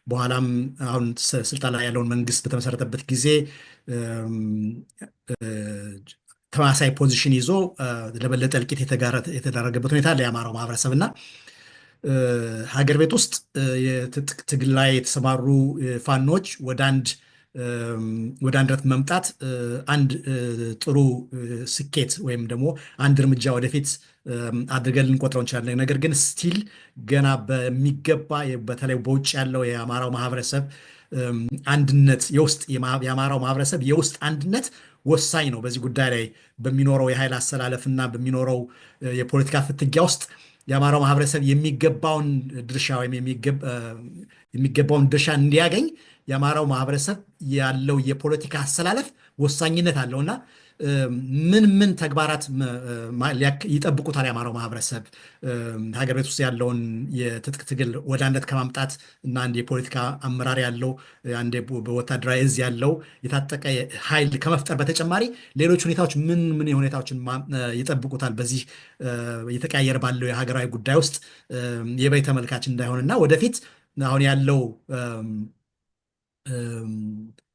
በኋላም አሁን ስልጣን ላይ ያለውን መንግስት በተመሰረተበት ጊዜ ተመሳሳይ ፖዚሽን ይዞ ለበለጠ እልቂት የተዳረገበት ሁኔታ አለ የአማራው ማህበረሰብ እና ሀገር ቤት ውስጥ የትጥቅ ትግል ላይ የተሰማሩ ፋኖች ወደ አንድነት መምጣት አንድ ጥሩ ስኬት ወይም ደግሞ አንድ እርምጃ ወደፊት አድርገን ልንቆጥረው እንችላለን። ነገር ግን ስቲል ገና በሚገባ በተለይ በውጭ ያለው የአማራው ማህበረሰብ አንድነት የአማራው ማህበረሰብ የውስጥ አንድነት ወሳኝ ነው። በዚህ ጉዳይ ላይ በሚኖረው የኃይል አሰላለፍና በሚኖረው የፖለቲካ ፍትጊያ ውስጥ የአማራው ማህበረሰብ የሚገባውን ድርሻ ወይም የሚገባውን ድርሻ እንዲያገኝ የአማራው ማህበረሰብ ያለው የፖለቲካ አሰላለፍ ወሳኝነት አለውና ምን ተግባራት ይጠብቁታል የአማራው ማህበረሰብ ሀገር ቤት ውስጥ ያለውን የትጥቅ ትግል ወደ አንድነት ከማምጣት እና አንድ የፖለቲካ አመራር ያለው አንድ በወታደራዊ እዝ ያለው የታጠቀ ኃይል ከመፍጠር በተጨማሪ ሌሎች ሁኔታዎች ምን ሁኔታዎችን ይጠብቁታል? በዚህ እየተቀያየረ ባለው የሀገራዊ ጉዳይ ውስጥ የበይ ተመልካች እንዳይሆንና ወደፊት አሁን ያለው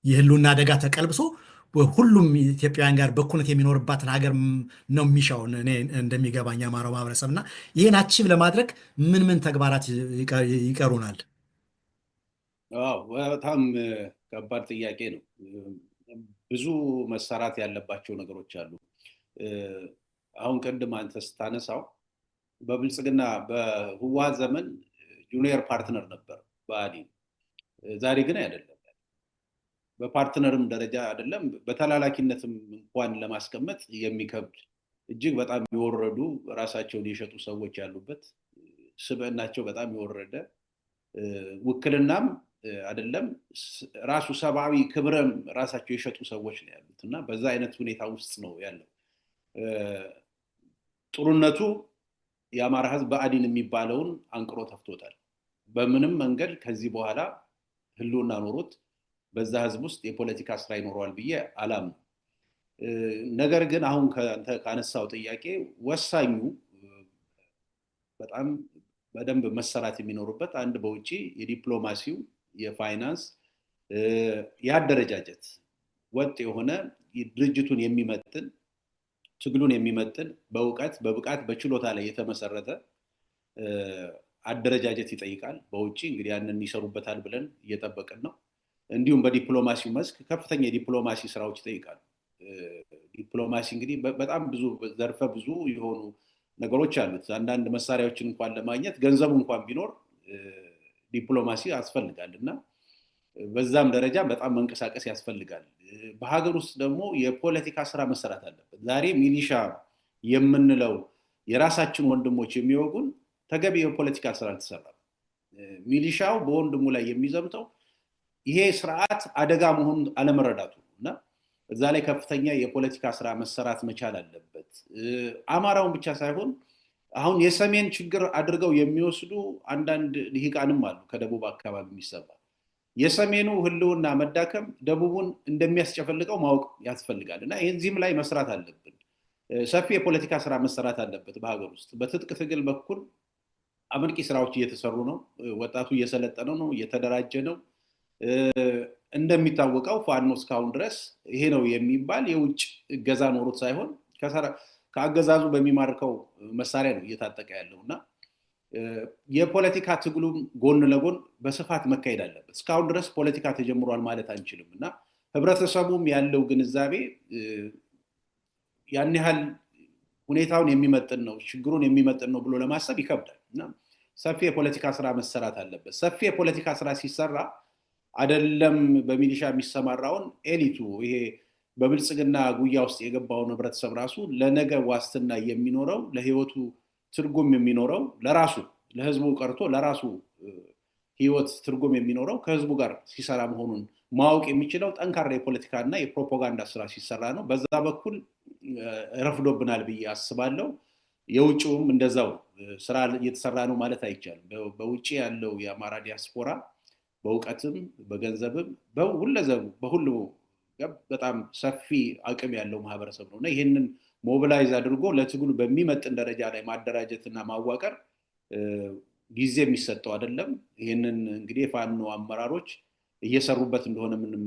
የህልውና አደጋ ተቀልብሶ ሁሉም ኢትዮጵያውያን ጋር በእኩልነት የሚኖርባትን ሀገር ነው የሚሻው እኔ እንደሚገባኝ አማራው ማህበረሰብ እና ይህን አቺቭ ለማድረግ ምን ተግባራት ይቀሩናል? በጣም ከባድ ጥያቄ ነው። ብዙ መሰራት ያለባቸው ነገሮች አሉ። አሁን ቅድም አንተ ስታነሳው በብልጽግና በህወሓት ዘመን ጁኒየር ፓርትነር ነበር ብአዴን። ዛሬ ግን አይደለም። በፓርትነርም ደረጃ አይደለም፣ በተላላኪነትም እንኳን ለማስቀመጥ የሚከብድ እጅግ በጣም የወረዱ ራሳቸውን የሸጡ ሰዎች ያሉበት ስብዕናቸው በጣም የወረደ ውክልናም አይደለም ራሱ ሰብአዊ ክብርም ራሳቸው የሸጡ ሰዎች ነው ያሉት እና በዛ አይነት ሁኔታ ውስጥ ነው ያለው። ጥሩነቱ የአማራ ህዝብ ብአዴን የሚባለውን አንቅሮ ተፍቶታል። በምንም መንገድ ከዚህ በኋላ ህልውና ኖሮት በዛ ህዝብ ውስጥ የፖለቲካ ስራ ይኖረዋል ብዬ አላምንም። ነገር ግን አሁን ካነሳው ጥያቄ ወሳኙ በጣም በደንብ መሰራት የሚኖርበት አንድ በውጪ የዲፕሎማሲው፣ የፋይናንስ፣ የአደረጃጀት ወጥ የሆነ ድርጅቱን የሚመጥን ትግሉን የሚመጥን በእውቀት በብቃት በችሎታ ላይ የተመሰረተ አደረጃጀት ይጠይቃል። በውጪ እንግዲህ ያንን ይሰሩበታል ብለን እየጠበቅን ነው። እንዲሁም በዲፕሎማሲው መስክ ከፍተኛ የዲፕሎማሲ ስራዎች ይጠይቃል። ዲፕሎማሲ እንግዲህ በጣም ብዙ ዘርፈ ብዙ የሆኑ ነገሮች አሉት። አንዳንድ መሳሪያዎችን እንኳን ለማግኘት ገንዘቡ እንኳን ቢኖር ዲፕሎማሲ ያስፈልጋል እና በዛም ደረጃ በጣም መንቀሳቀስ ያስፈልጋል። በሀገር ውስጥ ደግሞ የፖለቲካ ስራ መሰራት አለበት። ዛሬ ሚሊሻ የምንለው የራሳችን ወንድሞች የሚወጉን ተገቢ የፖለቲካ ስራ አልተሰራም። ሚሊሻው በወንድሙ ላይ የሚዘምተው ይሄ ስርዓት አደጋ መሆኑን አለመረዳቱ እና እዛ ላይ ከፍተኛ የፖለቲካ ስራ መሰራት መቻል አለበት። አማራውን ብቻ ሳይሆን አሁን የሰሜን ችግር አድርገው የሚወስዱ አንዳንድ ልሂቃንም አሉ ከደቡብ አካባቢ የሚሰማ የሰሜኑ ህልውና መዳከም ደቡቡን እንደሚያስጨፈልቀው ማወቅ ያስፈልጋል እና እዚህም ላይ መስራት አለብን። ሰፊ የፖለቲካ ስራ መሰራት አለበት በሀገር ውስጥ በትጥቅ ትግል በኩል አመርቂ ስራዎች እየተሰሩ ነው። ወጣቱ እየሰለጠነ ነው፣ እየተደራጀ ነው። እንደሚታወቀው ፋኖ እስካሁን ድረስ ይሄ ነው የሚባል የውጭ እገዛ ኖሮት ሳይሆን ከአገዛዙ በሚማርከው መሳሪያ ነው እየታጠቀ ያለው እና የፖለቲካ ትግሉም ጎን ለጎን በስፋት መካሄድ አለበት። እስካሁን ድረስ ፖለቲካ ተጀምሯል ማለት አንችልም እና ህብረተሰቡም ያለው ግንዛቤ ያን ያህል ሁኔታውን የሚመጥን ነው፣ ችግሩን የሚመጥን ነው ብሎ ለማሰብ ይከብዳል እና ሰፊ የፖለቲካ ስራ መሰራት አለበት። ሰፊ የፖለቲካ ስራ ሲሰራ አይደለም በሚሊሻ የሚሰማራውን ኤሊቱ ይሄ በብልጽግና ጉያ ውስጥ የገባውን ህብረተሰብ ራሱ ለነገ ዋስትና የሚኖረው ለህይወቱ ትርጉም የሚኖረው ለራሱ ለህዝቡ ቀርቶ ለራሱ ህይወት ትርጉም የሚኖረው ከህዝቡ ጋር ሲሰራ መሆኑን ማወቅ የሚችለው ጠንካራ የፖለቲካና የፕሮፓጋንዳ ስራ ሲሰራ ነው። በዛ በኩል ረፍዶብናል ብዬ አስባለሁ። የውጭውም እንደዛው ስራ እየተሰራ ነው ማለት አይቻልም። በውጭ ያለው የአማራ ዲያስፖራ በእውቀትም በገንዘብም በሁሉ በጣም ሰፊ አቅም ያለው ማህበረሰብ ነው እና ይህንን ሞቢላይዝ አድርጎ ለትግሉ በሚመጥን ደረጃ ላይ ማደራጀትና ማዋቀር ጊዜ የሚሰጠው አይደለም። ይህንን እንግዲህ የፋኖ አመራሮች እየሰሩበት እንደሆነ ምንም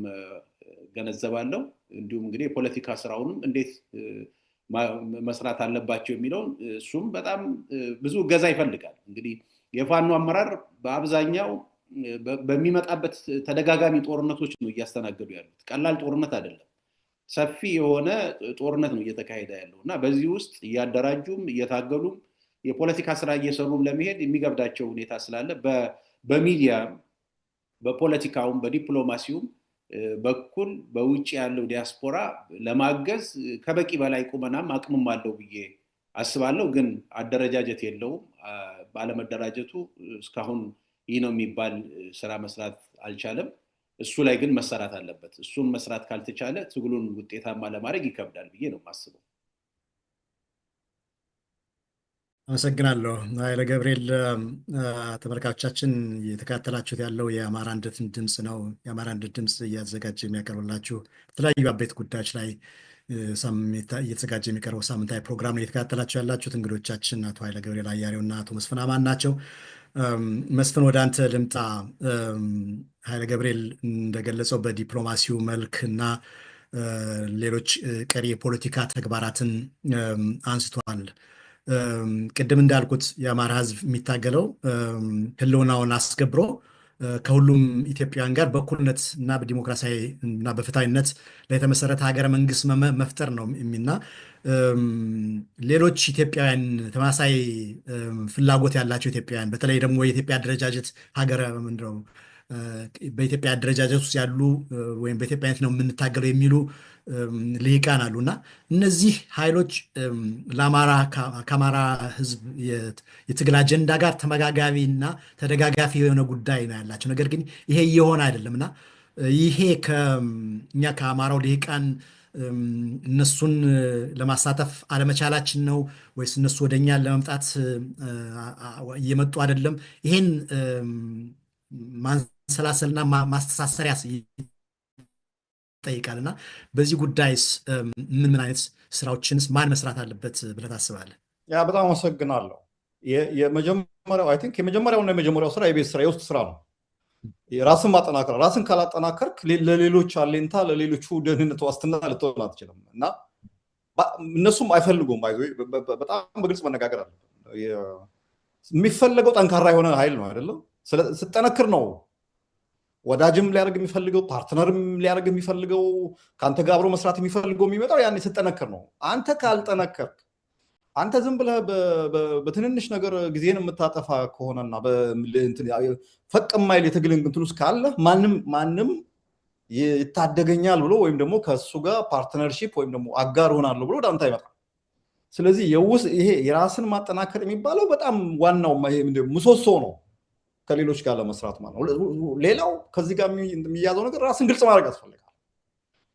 ገነዘባለሁ። እንዲሁም እንግዲህ የፖለቲካ ስራውንም እንዴት መስራት አለባቸው የሚለውን እሱም በጣም ብዙ እገዛ ይፈልጋል። እንግዲህ የፋኖ አመራር በአብዛኛው በሚመጣበት ተደጋጋሚ ጦርነቶች ነው እያስተናገዱ ያሉት። ቀላል ጦርነት አይደለም፣ ሰፊ የሆነ ጦርነት ነው እየተካሄደ ያለው እና በዚህ ውስጥ እያደራጁም እየታገሉም የፖለቲካ ስራ እየሰሩም ለመሄድ የሚገብዳቸው ሁኔታ ስላለ በሚዲያ በፖለቲካውም በዲፕሎማሲውም በኩል በውጭ ያለው ዲያስፖራ ለማገዝ ከበቂ በላይ ቁመናም አቅምም አለው ብዬ አስባለሁ። ግን አደረጃጀት የለውም። ባለመደራጀቱ እስካሁን ይህ ነው የሚባል ስራ መስራት አልቻለም። እሱ ላይ ግን መሰራት አለበት። እሱን መስራት ካልተቻለ ትግሉን ውጤታማ ለማድረግ ይከብዳል ብዬ ነው የማስበው። አመሰግናለሁ ኃይለ ገብርኤል። ተመልካቾቻችን እየተከታተላችሁት ያለው የአማራ አንድነትን ድምፅ ነው። የአማራ አንድነት ድምፅ እያዘጋጀ የሚያቀርብላችሁ በተለያዩ አበይት ጉዳዮች ላይ እየተዘጋጀ የሚቀርበው ሳምንታዊ ፕሮግራም ነው እየተከታተላችሁ ያላችሁት። እንግዶቻችን አቶ ኃይለ ገብርኤል አያሌው እና አቶ መስፍን አማን ናቸው። መስፍን ወደ አንተ ልምጣ። ኃይለ ገብርኤል እንደገለጸው በዲፕሎማሲው መልክ እና ሌሎች ቀሪ የፖለቲካ ተግባራትን አንስቷል። ቅድም እንዳልኩት የአማራ ሕዝብ የሚታገለው ህልውናውን አስገብሮ ከሁሉም ኢትዮጵያውያን ጋር በእኩልነት እና በዲሞክራሲያዊ እና በፍትሃዊነት ላይ የተመሰረተ ሀገረ መንግስት መፍጠር ነው የሚና ሌሎች ኢትዮጵያውያን ተመሳሳይ ፍላጎት ያላቸው ኢትዮጵያውያን በተለይ ደግሞ የኢትዮጵያ አደረጃጀት ሀገረ ምንድነው በኢትዮጵያ አደረጃጀት ውስጥ ያሉ ወይም በኢትዮጵያነት ነው የምንታገለው የሚሉ ልሂቃን አሉ እና እነዚህ ኃይሎች ከአማራ ህዝብ የትግል አጀንዳ ጋር ተመጋጋቢ እና ተደጋጋፊ የሆነ ጉዳይ ነው ያላቸው። ነገር ግን ይሄ እየሆነ አይደለም እና ይሄ እኛ ከአማራው ልሂቃን እነሱን ለማሳተፍ አለመቻላችን ነው ወይስ እነሱ ወደኛ ለመምጣት እየመጡ አይደለም? ይሄን ማንሰላሰልና ማስተሳሰሪያ ይጠይቃልና በዚህ ጉዳይስ ምን አይነት ስራዎችንስ ማን መስራት አለበት ብለህ ታስባለህ? ያ በጣም አመሰግናለሁ። የመጀመሪያው ስራ የቤት ስራ የውስጥ ስራ ነው። ራስን ማጠናከር። ራስን ካላጠናከርክ ለሌሎች አለኝታ ለሌሎቹ ደህንነት ዋስትና ልትሆን አትችልም እና እነሱም አይፈልጉም። በጣም በግልጽ መነጋገር አለ። የሚፈለገው ጠንካራ የሆነ ኃይል ነው አይደለም። ስጠነክር ነው ወዳጅም ሊያደርግ የሚፈልገው ፓርትነርም ሊያደርግ የሚፈልገው ከአንተ ጋር አብሮ መስራት የሚፈልገው የሚመጣው ያኔ ስጠነክር ነው። አንተ ካልጠነከርክ አንተ ዝም ብለህ በትንንሽ ነገር ጊዜን የምታጠፋ ከሆነና ፈቅ የማይል የትግል እንትን ውስጥ ካለ ማንም ይታደገኛል ብሎ ወይም ደግሞ ከእሱ ጋር ፓርትነርሺፕ ወይም ደግሞ አጋር ሆናለሁ ብሎ ወደ አንተ አይመጣም። ስለዚህ ይሄ የራስን ማጠናከር የሚባለው በጣም ዋናው ምሰሶ ነው ከሌሎች ጋር ለመስራት ማለት ነው። ሌላው ከዚህ ጋር የሚያዘው ነገር ራስን ግልጽ ማድረግ ያስፈልጋል።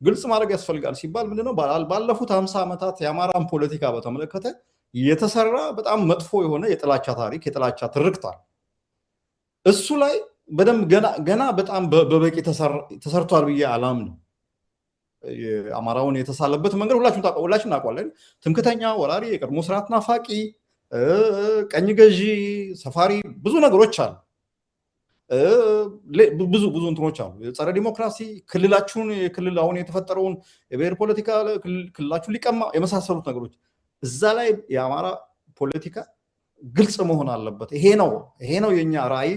ግልጽ ማድረግ ያስፈልጋል ሲባል ምንድነው? ባለፉት 50 ዓመታት የአማራን ፖለቲካ በተመለከተ የተሰራ በጣም መጥፎ የሆነ የጥላቻ ታሪክ የጥላቻ ትርክታል። እሱ ላይ በደንብ ገና በጣም በበቂ ተሰርቷል ብዬ አላምንም። አማራውን የተሳለበት መንገድ ሁላችን እናውቃለን። ትምክተኛ፣ ወራሪ፣ የቀድሞ ስርዓት ናፋቂ፣ ቀኝ ገዢ፣ ሰፋሪ ብዙ ነገሮች አሉ። ብዙ እንትኖች አሉ። ጸረ ዲሞክራሲ ክልላችሁን አሁን የተፈጠረውን የብሔር ፖለቲካ ክልላችሁን ሊቀማ የመሳሰሉት ነገሮች እዛ ላይ የአማራ ፖለቲካ ግልጽ መሆን አለበት። ይሄ ነው የኛ ራዕይ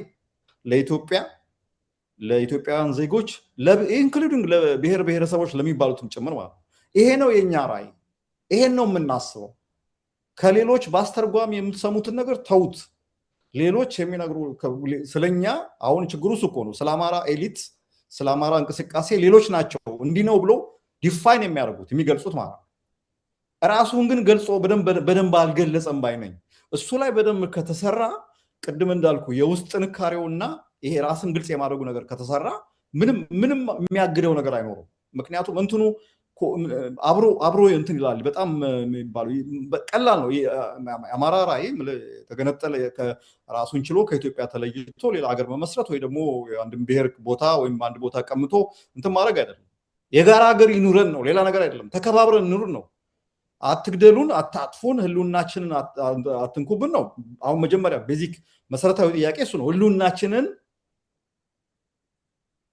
ለኢትዮጵያውያን ዜጎች ኢንክሉዲንግ ለብሔር ብሔረሰቦች ለሚባሉትም ጭምር ማለት ነው። ይሄ ነው የኛ ራዕይ። ይሄን ነው የምናስበው። ከሌሎች በአስተርጓሚ የምትሰሙትን ነገር ተውት። ሌሎች የሚነግሩ ስለኛ አሁን ችግሩ እኮ ነው። ስለ አማራ ኤሊት ስለ አማራ እንቅስቃሴ ሌሎች ናቸው እንዲህ ነው ብሎ ዲፋይን የሚያደርጉት የሚገልጹት ማለት ነው። ራሱን ግን ገልጾ በደንብ አልገለጸም ባይ ነኝ። እሱ ላይ በደንብ ከተሰራ ቅድም እንዳልኩ የውስጥ ጥንካሬውና ይሄ ራስን ግልጽ የማድረጉ ነገር ከተሰራ ምንም የሚያግደው ነገር አይኖርም። ምክንያቱም እንትኑ አብሮ እንትን ይላል። በጣም የሚባሉ ቀላል ነው። አማራ ራዕይ ተገነጠለ ራሱን ችሎ ከኢትዮጵያ ተለይቶ ሌላ ሀገር መመስረት ወይ ደግሞ አንድን ብሔር ቦታ ወይም አንድ ቦታ ቀምቶ እንትን ማድረግ አይደለም። የጋራ ሀገር ይኑረን ነው፣ ሌላ ነገር አይደለም። ተከባብረን እንኑር ነው። አትግደሉን፣ አታጥፉን፣ ህልውናችንን አትንኩብን ነው። አሁን መጀመሪያ ቤዚክ መሰረታዊ ጥያቄ እሱ ነው።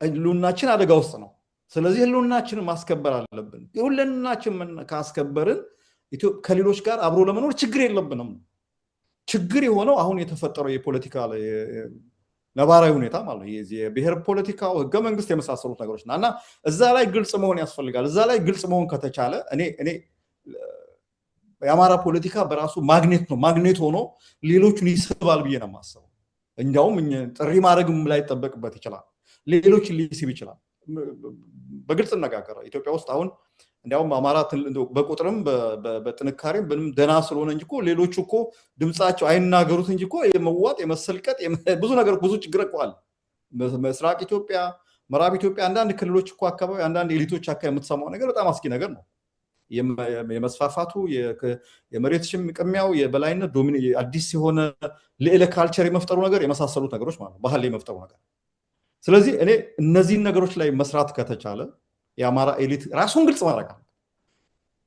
ህልውናችን አደጋ ውስጥ ነው። ስለዚህ ህልውናችንን ማስከበር አለብን። ህልውናችንን ካስከበርን ከሌሎች ጋር አብሮ ለመኖር ችግር የለብንም። ችግር የሆነው አሁን የተፈጠረው የፖለቲካ ነባራዊ ሁኔታ ማለት ነው። የብሔር ፖለቲካው ህገ መንግስት የመሳሰሉት ነገሮች እና እዛ ላይ ግልጽ መሆን ያስፈልጋል። እዛ ላይ ግልጽ መሆን ከተቻለ እኔ የአማራ ፖለቲካ በራሱ ማግኔት ነው። ማግኔት ሆኖ ሌሎቹን ይስባል ብዬ ነው የማስበው። እንዲያውም ጥሪ ማድረግም ላይ ይጠበቅበት ይችላል። ሌሎችን ሊስብ ይችላል። በግልጽ እነጋገር ኢትዮጵያ ውስጥ አሁን እንዲያውም አማራ በቁጥርም በጥንካሬም ደህና ስለሆነ እንጂ እኮ ሌሎቹ እኮ ድምፃቸው አይናገሩት እንጂ እኮ የመዋጥ የመሰልቀጥ ብዙ ችግር እኮ አለ። ምስራቅ ኢትዮጵያ፣ ምዕራብ ኢትዮጵያ አንዳንድ ክልሎች እኮ አካባቢ አንዳንድ ኤሊቶች አካባቢ የምትሰማው ነገር በጣም አስጊ ነገር ነው። የመስፋፋቱ የመሬት ቅሚያው የበላይነት አዲስ የሆነ ልዕለ ካልቸር የመፍጠሩ ነገር የመሳሰሉት ነገሮች ማለት ነው፣ ባህል የመፍጠሩ ነገር። ስለዚህ እኔ እነዚህን ነገሮች ላይ መስራት ከተቻለ የአማራ ኤሊት ራሱን ግልጽ ማድረግ አለ።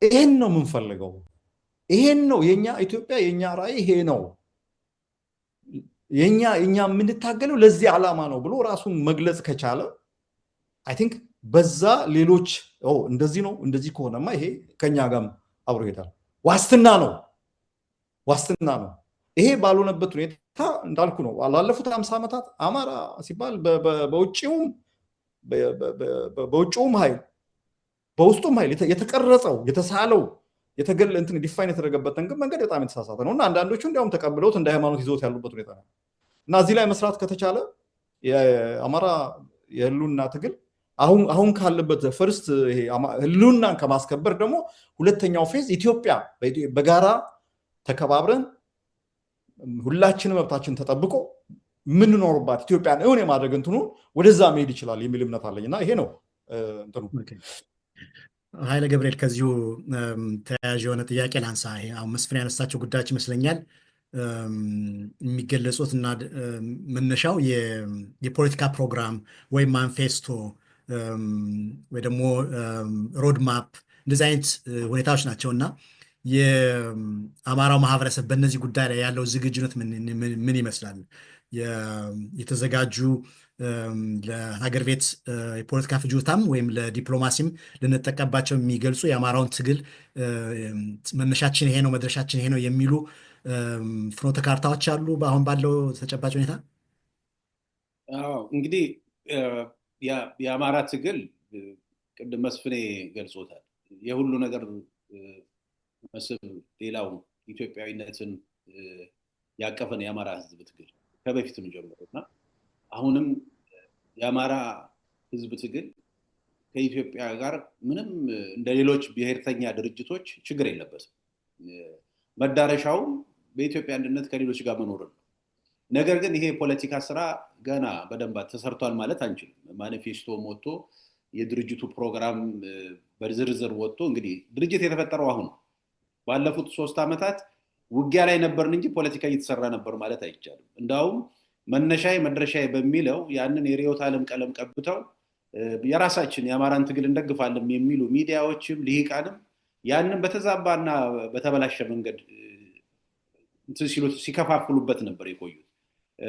ይሄን ነው የምንፈልገው። ይሄን ነው የኛ ኢትዮጵያ የኛ ራዕይ ይሄ ነው። የኛ የምንታገለው ለዚህ ዓላማ ነው ብሎ ራሱን መግለጽ ከቻለ አይ ቲንክ በዛ ሌሎች እንደዚህ ነው እንደዚህ ከሆነማ ይሄ ከኛ ጋር አብሮ ይሄዳል። ዋስትና ነው። ይሄ ባልሆነበት ሁኔታ እንዳልኩ ነው ላለፉት 50 ዓመታት አማራ ሲባል በውጭውም ኃይል በውስጡም ኃይል የተቀረጸው የተሳለው እንትን ዲፋይን የተደረገበት መንገድ በጣም የተሳሳተ ነው እና አንዳንዶቹ እንዲያውም ተቀብለውት እንደ ሃይማኖት ይዞት ያሉበት ሁኔታ ነው እና እዚህ ላይ መስራት ከተቻለ የአማራ የህልውና ትግል አሁን ካለበት ፈርስት ይሄ ህልውናን ከማስከበር ደግሞ ሁለተኛው ፌዝ ኢትዮጵያ በጋራ ተከባብረን ሁላችንም መብታችን ተጠብቆ ምንኖርባት ኢትዮጵያን እውን የማድረግ እንትኑ ወደዛ መሄድ ይችላል የሚል እምነት አለኝና ይሄ ነው እንትኑ። ኃይለ ገብርኤል ከዚሁ ተያያዥ የሆነ ጥያቄ ላንሳ። አሁን መስፍን ያነሳቸው ጉዳዮች ይመስለኛል የሚገለጹት እና መነሻው የፖለቲካ ፕሮግራም ወይም ማንፌስቶ ወይ ደግሞ ሮድማፕ እንደዚህ አይነት ሁኔታዎች ናቸውና የአማራው ማህበረሰብ በእነዚህ ጉዳይ ላይ ያለው ዝግጁነት ምን ይመስላል? የተዘጋጁ ለሀገር ቤት የፖለቲካ ፍጆታም ወይም ለዲፕሎማሲም ልንጠቀምባቸው የሚገልጹ የአማራውን ትግል መነሻችን ይሄ ነው መድረሻችን ይሄ ነው የሚሉ ፍኖተ ካርታዎች አሉ አሁን ባለው ተጨባጭ ሁኔታ? እንግዲህ የአማራ ትግል ቅድም መስፍኔ ገልጾታል። የሁሉ ነገር መስብ ሌላው ኢትዮጵያዊነትን ያቀፈን የአማራ ህዝብ ትግል ከበፊትም ጀምሮና አሁንም የአማራ ህዝብ ትግል ከኢትዮጵያ ጋር ምንም እንደሌሎች ብሔርተኛ ድርጅቶች ችግር የለበትም። መዳረሻው በኢትዮጵያ አንድነት ከሌሎች ጋር መኖር ነው። ነገር ግን ይሄ ፖለቲካ ስራ ገና በደንብ ተሰርቷል ማለት አንችልም። ማኒፌስቶ ወጥቶ የድርጅቱ ፕሮግራም በዝርዝር ወጥቶ እንግዲህ ድርጅት የተፈጠረው አሁን ባለፉት 3 ዓመታት ውጊያ ላይ ነበርን እንጂ ፖለቲካ እየተሰራ ነበር ማለት አይቻልም። እንዳውም መነሻዬ መድረሻዬ በሚለው ያንን የርዕዮተ ዓለም ቀለም ቀብተው የራሳችን የአማራን ትግል እንደግፋለን የሚሉ ሚዲያዎችም ልሂቃንም ያንን በተዛባና በተበላሸ መንገድ ሲከፋፍሉበት ነበር የቆዩት።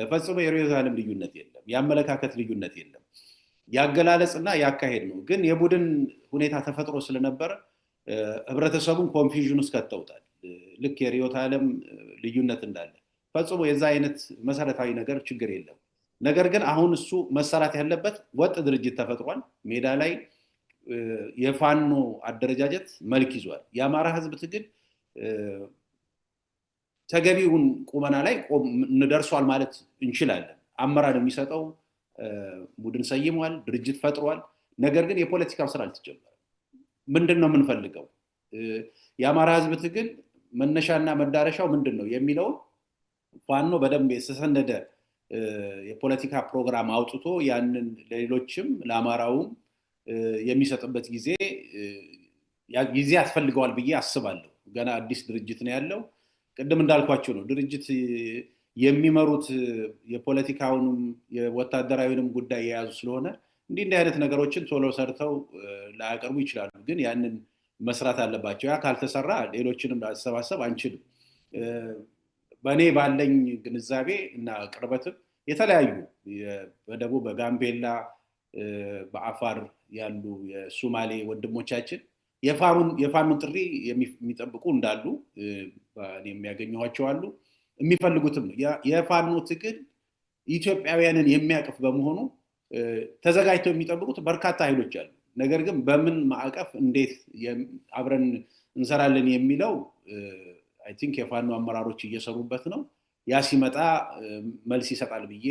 ፈጽሞ የርዕዮተ ዓለም ልዩነት የለም፣ የአመለካከት ልዩነት የለም፣ ያገላለጽና ያካሄድ ነው። ግን የቡድን ሁኔታ ተፈጥሮ ስለነበረ ህብረተሰቡን ኮንፊውዥን ውስጥ ከተውታል። ልክ የርዕዮተ ዓለም ልዩነት እንዳለ ፈጽሞ የዛ አይነት መሰረታዊ ነገር ችግር የለም። ነገር ግን አሁን እሱ መሰራት ያለበት ወጥ ድርጅት ተፈጥሯል። ሜዳ ላይ የፋኖ አደረጃጀት መልክ ይዟል። የአማራ ህዝብ ትግል ተገቢውን ቁመና ላይ እንደርሷል ማለት እንችላለን። አመራር የሚሰጠው ቡድን ሰይሟል፣ ድርጅት ፈጥሯል። ነገር ግን የፖለቲካው ስራ አልተጀመረም። ምንድነው የምንፈልገው? የአማራ ህዝብ ትግል መነሻና መዳረሻው ምንድነው የሚለው ፋኖ በደንብ የተሰነደ የፖለቲካ ፕሮግራም አውጥቶ ያንን ለሌሎችም ለአማራውም የሚሰጥበት ጊዜ ያስፈልገዋል ብዬ አስባለሁ። ገና አዲስ ድርጅት ነው ያለው። ቅድም እንዳልኳቸው ነው ድርጅት የሚመሩት የፖለቲካውንም የወታደራዊንም ጉዳይ የያዙ ስለሆነ እንዲህ አይነት ነገሮችን ቶሎ ሰርተው ላያቀርቡ ይችላሉ። ግን ያንን መስራት አለባቸው። ያ ካልተሰራ ሌሎችንም ላሰባሰብ አንችልም። በእኔ ባለኝ ግንዛቤ እና ቅርበትም የተለያዩ በደቡብ በጋምቤላ በአፋር ያሉ የሶማሌ ወንድሞቻችን የፋኖን ጥሪ የሚጠብቁ እንዳሉ የሚያገኙዋቸው አሉ። የሚፈልጉትም ነው። የፋኖ ትግል ኢትዮጵያውያንን የሚያቅፍ በመሆኑ ተዘጋጅተው የሚጠብቁት በርካታ ኃይሎች አሉ። ነገር ግን በምን ማዕቀፍ እንዴት አብረን እንሰራለን የሚለው አይ ቲንክ የፋኖ አመራሮች እየሰሩበት ነው። ያ ሲመጣ መልስ ይሰጣል ብዬ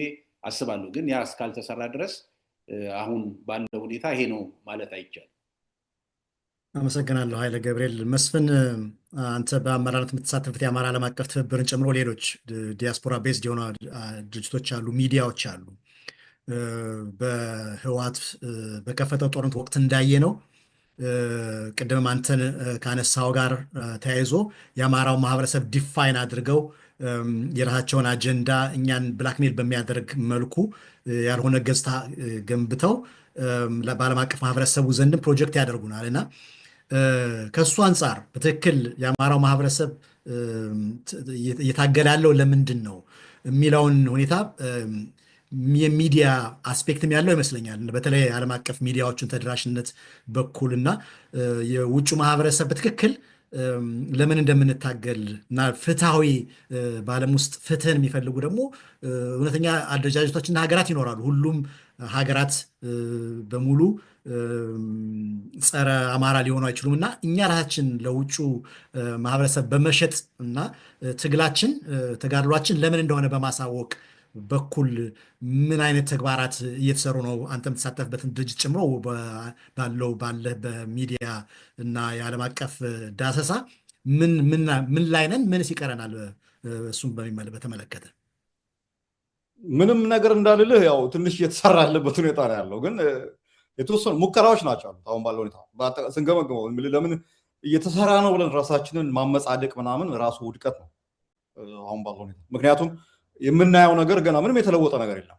አስባለሁ። ግን ያ እስካልተሰራ ድረስ አሁን ባለው ሁኔታ ይሄ ነው ማለት አይቻልም። አመሰግናለሁ ኃይለ ገብርኤል። መስፍን፣ አንተ በአመራርነት የምትሳተፍበት የአማራ ዓለም አቀፍ ትብብርን ጨምሮ ሌሎች ዲያስፖራ ቤዝድ የሆኑ ድርጅቶች አሉ፣ ሚዲያዎች አሉ። በህወሓት በከፈተው ጦርነት ወቅት እንዳየ ነው ቅድም አንተን ካነሳው ጋር ተያይዞ የአማራው ማህበረሰብ ዲፋይን አድርገው የራሳቸውን አጀንዳ እኛን ብላክሜል በሚያደርግ መልኩ ያልሆነ ገጽታ ገንብተው በዓለም አቀፍ ማህበረሰቡ ዘንድም ፕሮጀክት ያደርጉናል እና ከእሱ አንጻር በትክክል የአማራው ማህበረሰብ እየታገለ ያለው ለምንድን ነው የሚለውን ሁኔታ የሚዲያ አስፔክትም ያለው ይመስለኛል። በተለይ ዓለም አቀፍ ሚዲያዎችን ተደራሽነት በኩልና የውጭ ማህበረሰብ በትክክል ለምን እንደምንታገል እና ፍትሃዊ በዓለም ውስጥ ፍትህን የሚፈልጉ ደግሞ እውነተኛ አደረጃጀቶችና ሀገራት ይኖራሉ። ሁሉም ሀገራት በሙሉ ጸረ አማራ ሊሆኑ አይችሉም እና እኛ ራሳችን ለውጩ ማህበረሰብ በመሸጥ እና ትግላችን ተጋድሏችን ለምን እንደሆነ በማሳወቅ በኩል ምን አይነት ተግባራት እየተሰሩ ነው? አንተ የምትሳተፍበትን ድርጅት ጨምሮ ባለህ በሚዲያ እና የዓለም አቀፍ ዳሰሳ ምን ላይ ነን? ምንስ ይቀረናል? እሱም በተመለከተ ምንም ነገር እንዳልልህ ያው ትንሽ እየተሰራ ያለበት ሁኔታ ነው ያለው። ግን የተወሰኑ ሙከራዎች ናቸው አሉት። አሁን ባለው ሁኔታ ስንገመግመው ለምን እየተሰራ ነው ብለን ራሳችንን ማመጻደቅ ምናምን ራሱ ውድቀት ነው አሁን ባለው ሁኔታ። ምክንያቱም የምናየው ነገር ገና ምንም የተለወጠ ነገር የለም።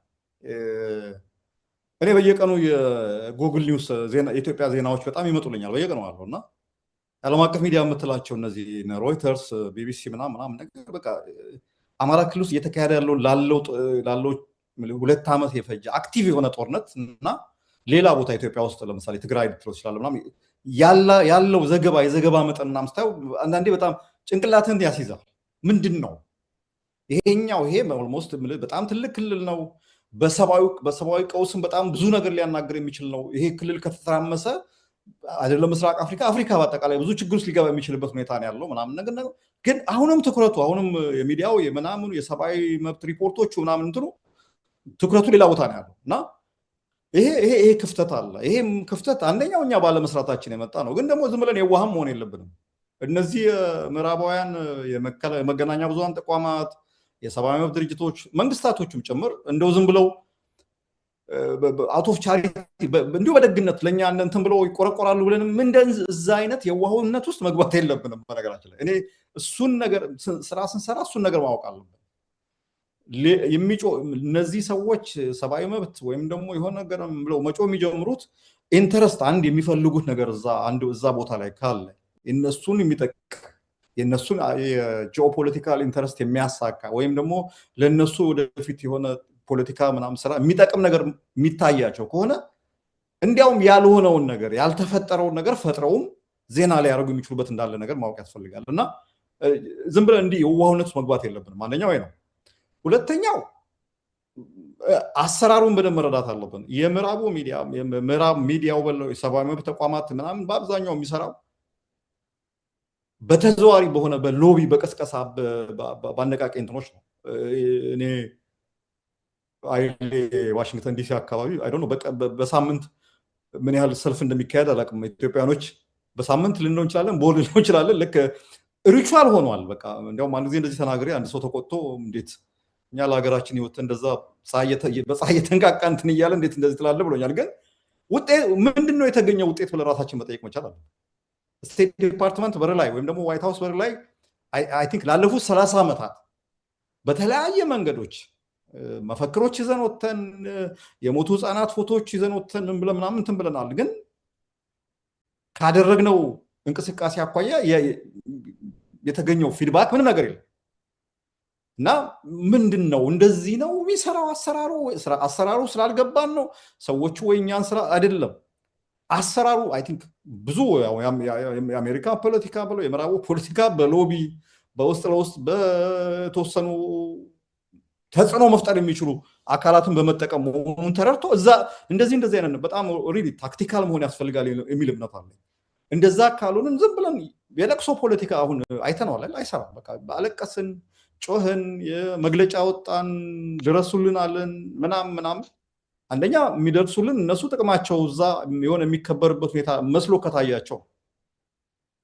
እኔ በየቀኑ የጉግል ኒውስ የኢትዮጵያ ዜናዎች በጣም ይመጡልኛል በየቀኑ አለው እና ዓለም አቀፍ ሚዲያ የምትላቸው እነዚህ ሮይተርስ፣ ቢቢሲ ምናምን ነገር በቃ አማራ ክልል ውስጥ እየተካሄደ ያለው ላለው 2 ዓመት የፈጀ አክቲቭ የሆነ ጦርነት እና ሌላ ቦታ ኢትዮጵያ ውስጥ ለምሳሌ ትግራይ ልትለው ይችላል ምናምን ያለው የዘገባ መጠን ምናምን ስታየው አንዳንዴ በጣም ጭንቅላትን ያስይዛል። ምንድን ነው ይሄኛው? ይሄ ኦልሞስት በጣም ትልቅ ክልል ነው። በሰብአዊ ቀውስም በጣም ብዙ ነገር ሊያናገር የሚችል ነው። ይሄ ክልል ከተተራመሰ አይደለም ምስራቅ አፍሪካ በአጠቃላይ ብዙ ችግር ውስጥ ሊገባ የሚችልበት ሁኔታ ነው ያለው ምናምን ነገር ነው። ግን አሁንም ትኩረቱ የሚዲያው የምናምኑ የሰብአዊ መብት ሪፖርቶቹ ምናምን እንትኑ ትኩረቱ ሌላ ቦታ ነው ያለው እና ይሄ ክፍተት አለ። ይሄም ክፍተት አንደኛው እኛ ባለመስራታችን የመጣ ነው። ግን ደግሞ ዝም ብለን የዋህም መሆን የለብንም። እነዚህ ምዕራባውያን የመገናኛ ብዙሃን ተቋማት፣ የሰብአዊ መብት ድርጅቶች፣ መንግስታቶችም ጭምር እንደው ዝም ብለው አውት ኦፍ ቻሪቲ እንዲሁ በደግነት ለእኛ እንትን ብለው ይቆረቆራሉ ብለንም እዛ አይነት የዋህነት ውስጥ መግባት የለብንም። በነገራችን ላይ እኔ እሱን ነገር ስራ ስንሰራ እሱን ነገር ማወቅ አለብን። እነዚህ ሰዎች ሰብአዊ መብት ወይም ደግሞ የሆነ ነገር ብለው መጮ የሚጀምሩት ኢንተረስት አንድ የሚፈልጉት ነገር እዛ ቦታ ላይ ካለ እነሱን የሚጠቅም የነሱን የጂኦፖለቲካል ኢንተረስት የሚያሳካ ወይም ደግሞ ለነሱ ወደፊት የሆነ ፖለቲካ ምናምን ስራ የሚጠቅም ነገር የሚታያቸው ከሆነ እንዲያውም ያልሆነውን ነገር ያልተፈጠረውን ነገር ፈጥረውም ዜና ላይ ያደርጉ የሚችሉበት እንዳለ ነገር ማወቅ ያስፈልጋል። እና ዝም ብለን እንዲህ የዋህነት መግባት የለብንም። አንደኛው ነው። ሁለተኛው አሰራሩን በደንብ መረዳት አለብን። የምዕራብ ሚዲያው በለው የሰብአዊ መብት ተቋማት ምናምን በአብዛኛው የሚሰራው በተዘዋዋሪ በሆነ በሎቢ በቀስቀሳ በአነቃቂ እንትኖች ነው። እኔ ዋሽንግተን ዲሲ አካባቢ በሳምንት ምን ያህል ሰልፍ እንደሚካሄድ አላውቅም። ኢትዮጵያኖች በሳምንት ልንለው እንችላለን፣ በወር ልንለው እንችላለን። ልክ ሪቹዋል ሆኗል። በቃ እንዲያውም አንድ ጊዜ እንደዚህ ተናግሬ አንድ ሰው ተቆጥቶ እንዴት እኛ ለሀገራችን ህይወት እንደዛ በፀሐይ የተንቃቃ እንትን እያለ እንዴት እንደዚህ ትላለህ ብሎኛል። ግን ምንድነው የተገኘው ውጤት ብለን ራሳችን መጠየቅ መቻል አለ። ስቴት ዲፓርትመንት በር ላይ ወይም ደግሞ ዋይት ሃውስ በር ላይ አይ ቲንክ ላለፉት 30 ዓመታት በተለያየ መንገዶች መፈክሮች ይዘን ወተን የሞቱ ህፃናት ፎቶዎች ይዘን ወተን ምን ብለን ምናምን እንትን ብለናል። ግን ካደረግነው እንቅስቃሴ አኳያ የተገኘው ፊድባክ ምንም ነገር የለም። እና ምንድነው እንደዚህ ነው የሚሰራው አሰራሩ ስላልገባን ነው ሰዎቹ ወይ እኛን ስራ አይደለም አሰራሩ አይ ቲንክ ብዙ የአሜሪካ ፖለቲካ ብለው የምዕራቡ ፖለቲካ በሎቢ በውስጥ ለውስጥ በተወሰኑ ተጽዕኖ መፍጠር የሚችሉ አካላትን በመጠቀም መሆኑን ተረድቶ እዛ እንደዚህ አይነት በጣም ሪሊ ታክቲካል መሆን ያስፈልጋል የሚል እምነት አለ። እንደዛ ካልሆነን ዝም ብለን የለቅሶ ፖለቲካ አሁን አይተነዋል፣ አይሰራም። በቃ አለቀስን፣ ጮህን፣ የመግለጫ ወጣን፣ ድረሱልን አለን ምናምን አንደኛ የሚደርሱልን እነሱ ጥቅማቸው እዛ የሆነ የሚከበርበት ሁኔታ መስሎ ከታያቸው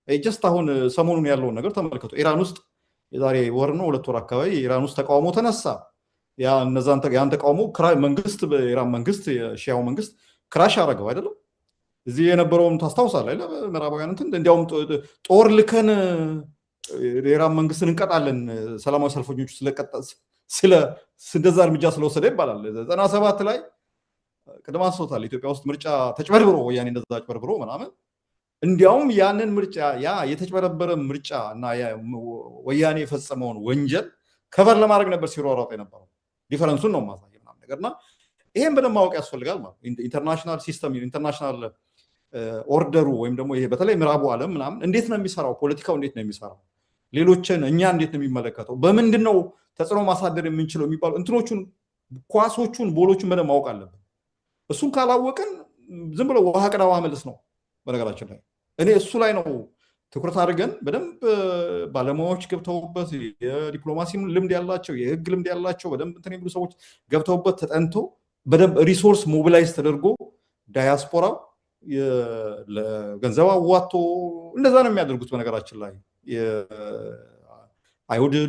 ጀስት አሁን ሰሞኑን ያለውን ነገር ተመልከቱ። ኢራን ውስጥ የዛሬ ወር ነው 2 ወር አካባቢ ኢራን ውስጥ ተቃውሞ ተነሳ። ያን ተቃውሞ በኢራን መንግስት የሺያው መንግስት ክራሽ አደረገው አይደለም። እዚህ የነበረውን ታስታውሳለህ አይደል? ምዕራባውያን እንዲያውም ጦር ልከን የኢራን መንግስትን እንቀጣለን ሰላማዊ ሰልፈኞቹ እንደዛ እርምጃ ስለወሰደ ይባላል። 97 ላይ ቅድም አንስቶታል። ኢትዮጵያ ውስጥ ምርጫ ተጭበርብሮ ወያኔ እንደዛ ተጭበርብሮ ምናምን እንዲያውም ያንን ምርጫ የተጭበረበረ ምርጫ እና ወያኔ የፈጸመውን ወንጀል ከቨር ለማድረግ ነበር ሲሯሯጥ የነበረው። ዲፈረንሱን ነው ማሳየው ምናምን ነገርና ይሄን በደንብ ማወቅ ያስፈልጋል ማለት ኢንተርናሽናል ሲስተም ኢንተርናሽናል ኦርደሩ ወይም ደግሞ ይሄ በተለይ ምዕራቡ ዓለም ምናምን እንዴት ነው የሚሰራው፣ ፖለቲካው እንዴት ነው የሚሰራው፣ ሌሎችን እኛ እንዴት ነው የሚመለከተው፣ በምንድነው ተጽዕኖ ማሳደር የምንችለው የሚባሉ እንትኖቹን ኳሶቹን ቦሎቹን በደንብ ማወቅ አለብን። እሱን ካላወቅን ዝም ብሎ ውሃ ቅዳ ውሃ መልስ ነው። በነገራችን ላይ እኔ እሱ ላይ ነው ትኩረት አድርገን በደንብ ባለሙያዎች ገብተውበት የዲፕሎማሲ ልምድ ያላቸው የህግ ልምድ ያላቸው በደንብ እንትን የሚሉ ሰዎች ገብተውበት ተጠንቶ በደንብ ሪሶርስ ሞቢላይዝ ተደርጎ ዳያስፖራው ለገንዘብ አዋጥቶ እንደዛ ነው የሚያደርጉት። በነገራችን ላይ የአይሁድ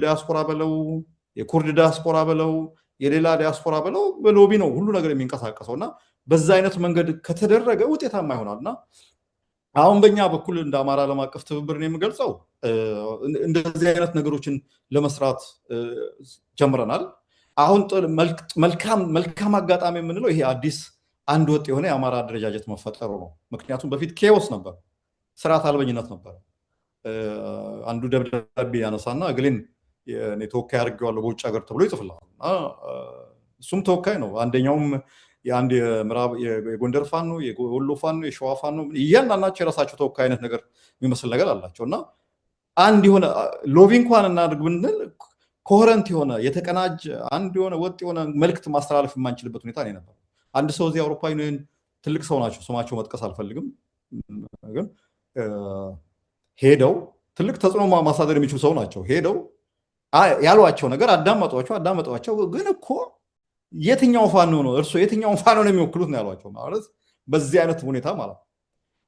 ዳያስፖራ በለው የኩርድ ዳያስፖራ በለው የሌላ ዳያስፖራ በለው በሎቢ ነው ሁሉ ነገር የሚንቀሳቀሰውና በዛ አይነት መንገድ ከተደረገ ውጤታማ ይሆናልና አሁን በእኛ በኩል እንደ አማራ ዓለም አቀፍ ትብብርን የምገልጸው እንደዚህ አይነት ነገሮችን ለመስራት ጀምረናል። አሁን መልካም አጋጣሚ የምንለው ይሄ አዲስ አንድ ወጥ የሆነ የአማራ አደረጃጀት መፈጠሩ ነው። ምክንያቱም በፊት ኬዎስ ነበር፣ ስርዓት አልበኝነት ነበር። አንዱ ደብዳቤ ያነሳና እግሌን የኔ ተወካይ አድርጌዋለሁ በውጭ ሀገር ተብሎ ይጽፍልሃል። እሱም ተወካይ ነው። አንደኛውም የአንድ የምዕራብ የጎንደር ፋኖ፣ የወሎ ፋኖ፣ የሸዋ ፋኖ እያንዳንዳቸው የራሳቸው ተወካይ አይነት ነገር የሚመስል ነገር አላቸው እና አንድ የሆነ ሎቢ እንኳን እናድርግ ብንል ኮሄረንት የሆነ የተቀናጀ አንድ የሆነ ወጥ የሆነ መልክት ማስተላለፍ የማንችልበት ሁኔታ ነው የነበረው። አንድ ሰው እዚህ አውሮፓ ዩኒየን ትልቅ ሰው ናቸው፣ ስማቸው መጥቀስ አልፈልግም፣ ግን ሄደው ትልቅ ተጽዕኖ ማሳደር የሚችሉ ሰው ናቸው። ሄደው ያሏቸው ነገር አዳመጧቸው፣ ግን እኮ የትኛው ፋኖ ነው እርሶ የትኛውን ፋኖ ነው የሚወክሉት ነው ያሏቸው። ማለት በዚህ አይነት ሁኔታ ማለት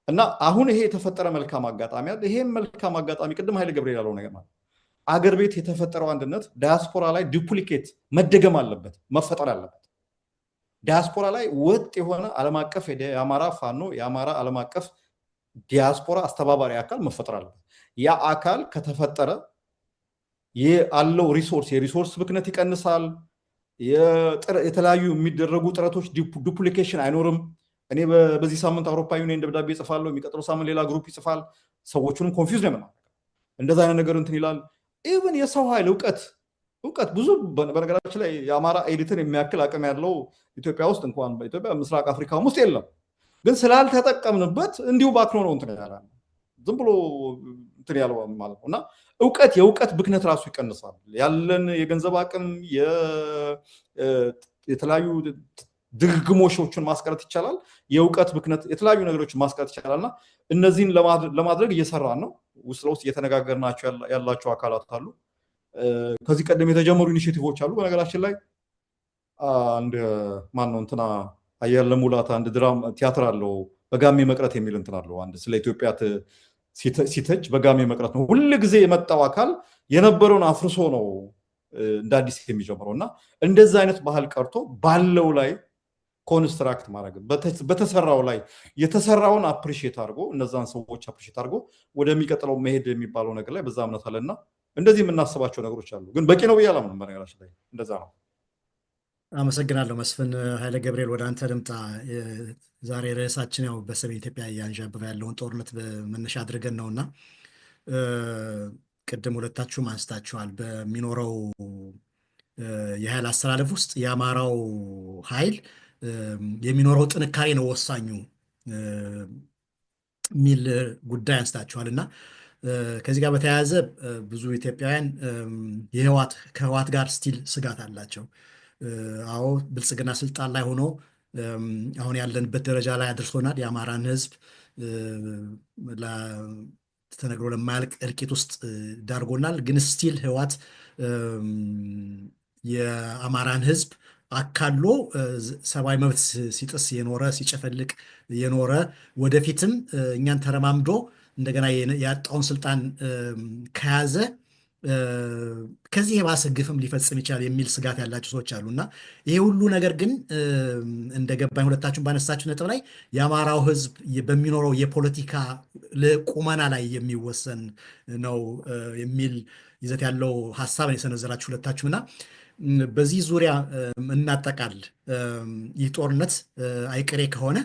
እና አሁን ይሄ የተፈጠረ መልካም አጋጣሚ አለ። ይሄ መልካም አጋጣሚ ቅድም ኃይለ ገብርኤል ያለው ነገር ማለት አገር ቤት የተፈጠረው አንድነት ዳያስፖራ ላይ ዱፕሊኬት መደገም አለበት፣ መፈጠር አለበት። ዳያስፖራ ላይ ወጥ የሆነ ዓለም አቀፍ የአማራ ፋኖ የአማራ ዓለም አቀፍ ዲያስፖራ አስተባባሪ አካል መፈጠር አለበት። ያ አካል ከተፈጠረ ያለው የሪሶርስ ብክነት ይቀንሳል። የተለያዩ የሚደረጉ ጥረቶች ዱፕሊኬሽን አይኖርም። እኔ በዚህ ሳምንት አውሮፓ ዩኒየን ደብዳቤ ይጽፋለሁ፣ የሚቀጥለው ሳምንት ሌላ ግሩፕ ይጽፋል። ሰዎቹንም ኮንፊውዝ ነው የምናደርገው። እንደዛ አይነት ነገር እንትን ይላል። ኢቭን የሰው ኃይል እውቀት ብዙ በነገራችን ላይ የአማራ ኤሊትን የሚያክል አቅም ያለው ኢትዮጵያ ውስጥ እንኳን በኢትዮጵያ ምስራቅ አፍሪካም ውስጥ የለም። ግን ስላልተጠቀምንበት እንዲሁ ባክኖ ነው እንትን ያለ ዝም ብሎ እንትን ያለው ማለት ነው። እና የእውቀት ብክነት ራሱ ይቀንሳል። ያለን የገንዘብ አቅም የተለያዩ ድግግሞሾችን ማስቀረት ይቻላል። የእውቀት ብክነት የተለያዩ ነገሮችን ማስቀረት ይቻላል። እና እነዚህን ለማድረግ እየሰራን ነው። ውስጥ ለውስጥ እየተነጋገርናቸው ያላቸው አካላት አሉ። ከዚህ ቀደም የተጀመሩ ኢኒሼቲቮች አሉ። በነገራችን ላይ አንድ ማነው እንትና አየለ ሙላት አንድ ቲያትር አለው በጋሜ መቅረት የሚል እንትን አለው። አንድ ስለ ኢትዮጵያ ሲተች በጋሜ መቅረት ነው። ሁል ጊዜ የመጣው አካል የነበረውን አፍርሶ ነው እንደ አዲስ የሚጀምረው። እና እንደዛ አይነት ባህል ቀርቶ ባለው ላይ ኮንስትራክት ማድረግ በተሰራው ላይ የተሰራውን አፕሪሺየት አድርጎ እነዛን ሰዎች አፕሪሺየት አድርጎ ወደሚቀጥለው መሄድ የሚባለው ነገር ላይ በዛ እምነት አለና እንደዚህ የምናስባቸው ነገሮች አሉ። ግን በቂ ነው ብዬ አላምንም። በነገራችን ላይ እንደዛ ነው። አመሰግናለሁ መስፍን። ኃይለ ገብርኤል ወደ አንተ ልምጣ። ዛሬ ርዕሳችን ያው በሰሜን ኢትዮጵያ እያንዣበበ ያለውን ጦርነት መነሻ አድርገን ነውና ቅድም ሁለታችሁም አንስታችኋል። በሚኖረው የኃይል አስተላለፍ ውስጥ የአማራው ኃይል የሚኖረው ጥንካሬ ነው ወሳኙ የሚል ጉዳይ አንስታችኋል እና ከዚህ ጋር በተያያዘ ብዙ ኢትዮጵያውያን ከህወሓት ጋር ስቲል ስጋት አላቸው። አዎ ብልጽግና ስልጣን ላይ ሆኖ አሁን ያለንበት ደረጃ ላይ አድርሶናል። የአማራን ህዝብ ተነግሮ ለማያልቅ እልቂት ውስጥ ዳርጎናል። ግን ስቲል ህወሓት የአማራን ህዝብ አካሎ ሰብአዊ መብት ሲጥስ የኖረ ሲጨፈልቅ የኖረ ወደፊትም እኛን ተረማምዶ እንደገና ያጣውን ስልጣን ከያዘ ከዚህ የባሰ ግፍም ሊፈጽም ይችላል የሚል ስጋት ያላቸው ሰዎች አሉ እና ይሄ ሁሉ ነገር ግን እንደገባኝ ሁለታችሁን ባነሳችሁ ነጥብ ላይ የአማራው ህዝብ በሚኖረው የፖለቲካ ቁመና ላይ የሚወሰን ነው የሚል ይዘት ያለው ሀሳብን የሰነዘራችሁ ሁለታችሁም እና በዚህ ዙሪያ እናጠቃል። ይህ ጦርነት አይቀሬ ከሆነ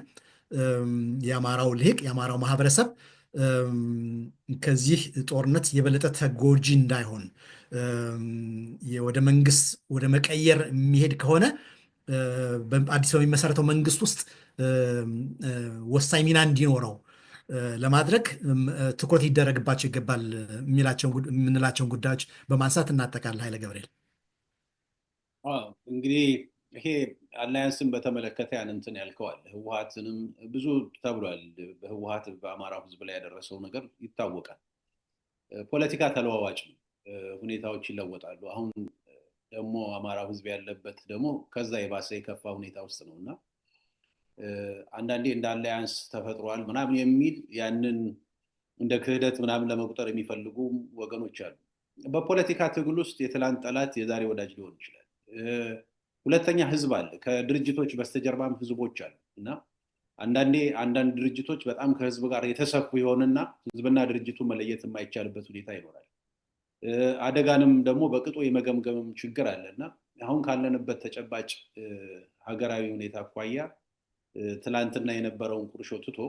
የአማራው ልሂቅ የአማራው ማህበረሰብ ከዚህ ጦርነት የበለጠ ተጎጂ እንዳይሆን ወደ መንግስት ወደ መቀየር የሚሄድ ከሆነ አዲስ በሚመሰረተው መንግስት ውስጥ ወሳኝ ሚና እንዲኖረው ለማድረግ ትኩረት ይደረግባቸው ይገባል የምንላቸውን ጉዳዮች በማንሳት እናጠቃል። ኃይለ ገብርኤል እንግዲህ ይሄ አላያንስን በተመለከተ ያን እንትን ያልከዋል። ህወሓትንም ብዙ ተብሏል። በህወሓት በአማራው ህዝብ ላይ ያደረሰው ነገር ይታወቃል። ፖለቲካ ተለዋዋጭ ነው፣ ሁኔታዎች ይለወጣሉ። አሁን ደግሞ አማራው ህዝብ ያለበት ደግሞ ከዛ የባሰ የከፋ ሁኔታ ውስጥ ነው እና አንዳንዴ እንደ አላያንስ ተፈጥሯል ምናምን የሚል ያንን እንደ ክህደት ምናምን ለመቁጠር የሚፈልጉ ወገኖች አሉ። በፖለቲካ ትግል ውስጥ የትላንት ጠላት የዛሬ ወዳጅ ሊሆን ይችላል። ሁለተኛ ህዝብ አለ፣ ከድርጅቶች በስተጀርባም ህዝቦች አሉ እና አንዳንድ ድርጅቶች በጣም ከህዝብ ጋር የተሰፉ ይሆንና ህዝብና ድርጅቱ መለየት የማይቻልበት ሁኔታ ይኖራል። አደጋንም ደግሞ በቅጡ የመገምገምም ችግር አለ እና አሁን ካለንበት ተጨባጭ ሀገራዊ ሁኔታ አኳያ ትላንትና የነበረውን ቁርሾ ትቶ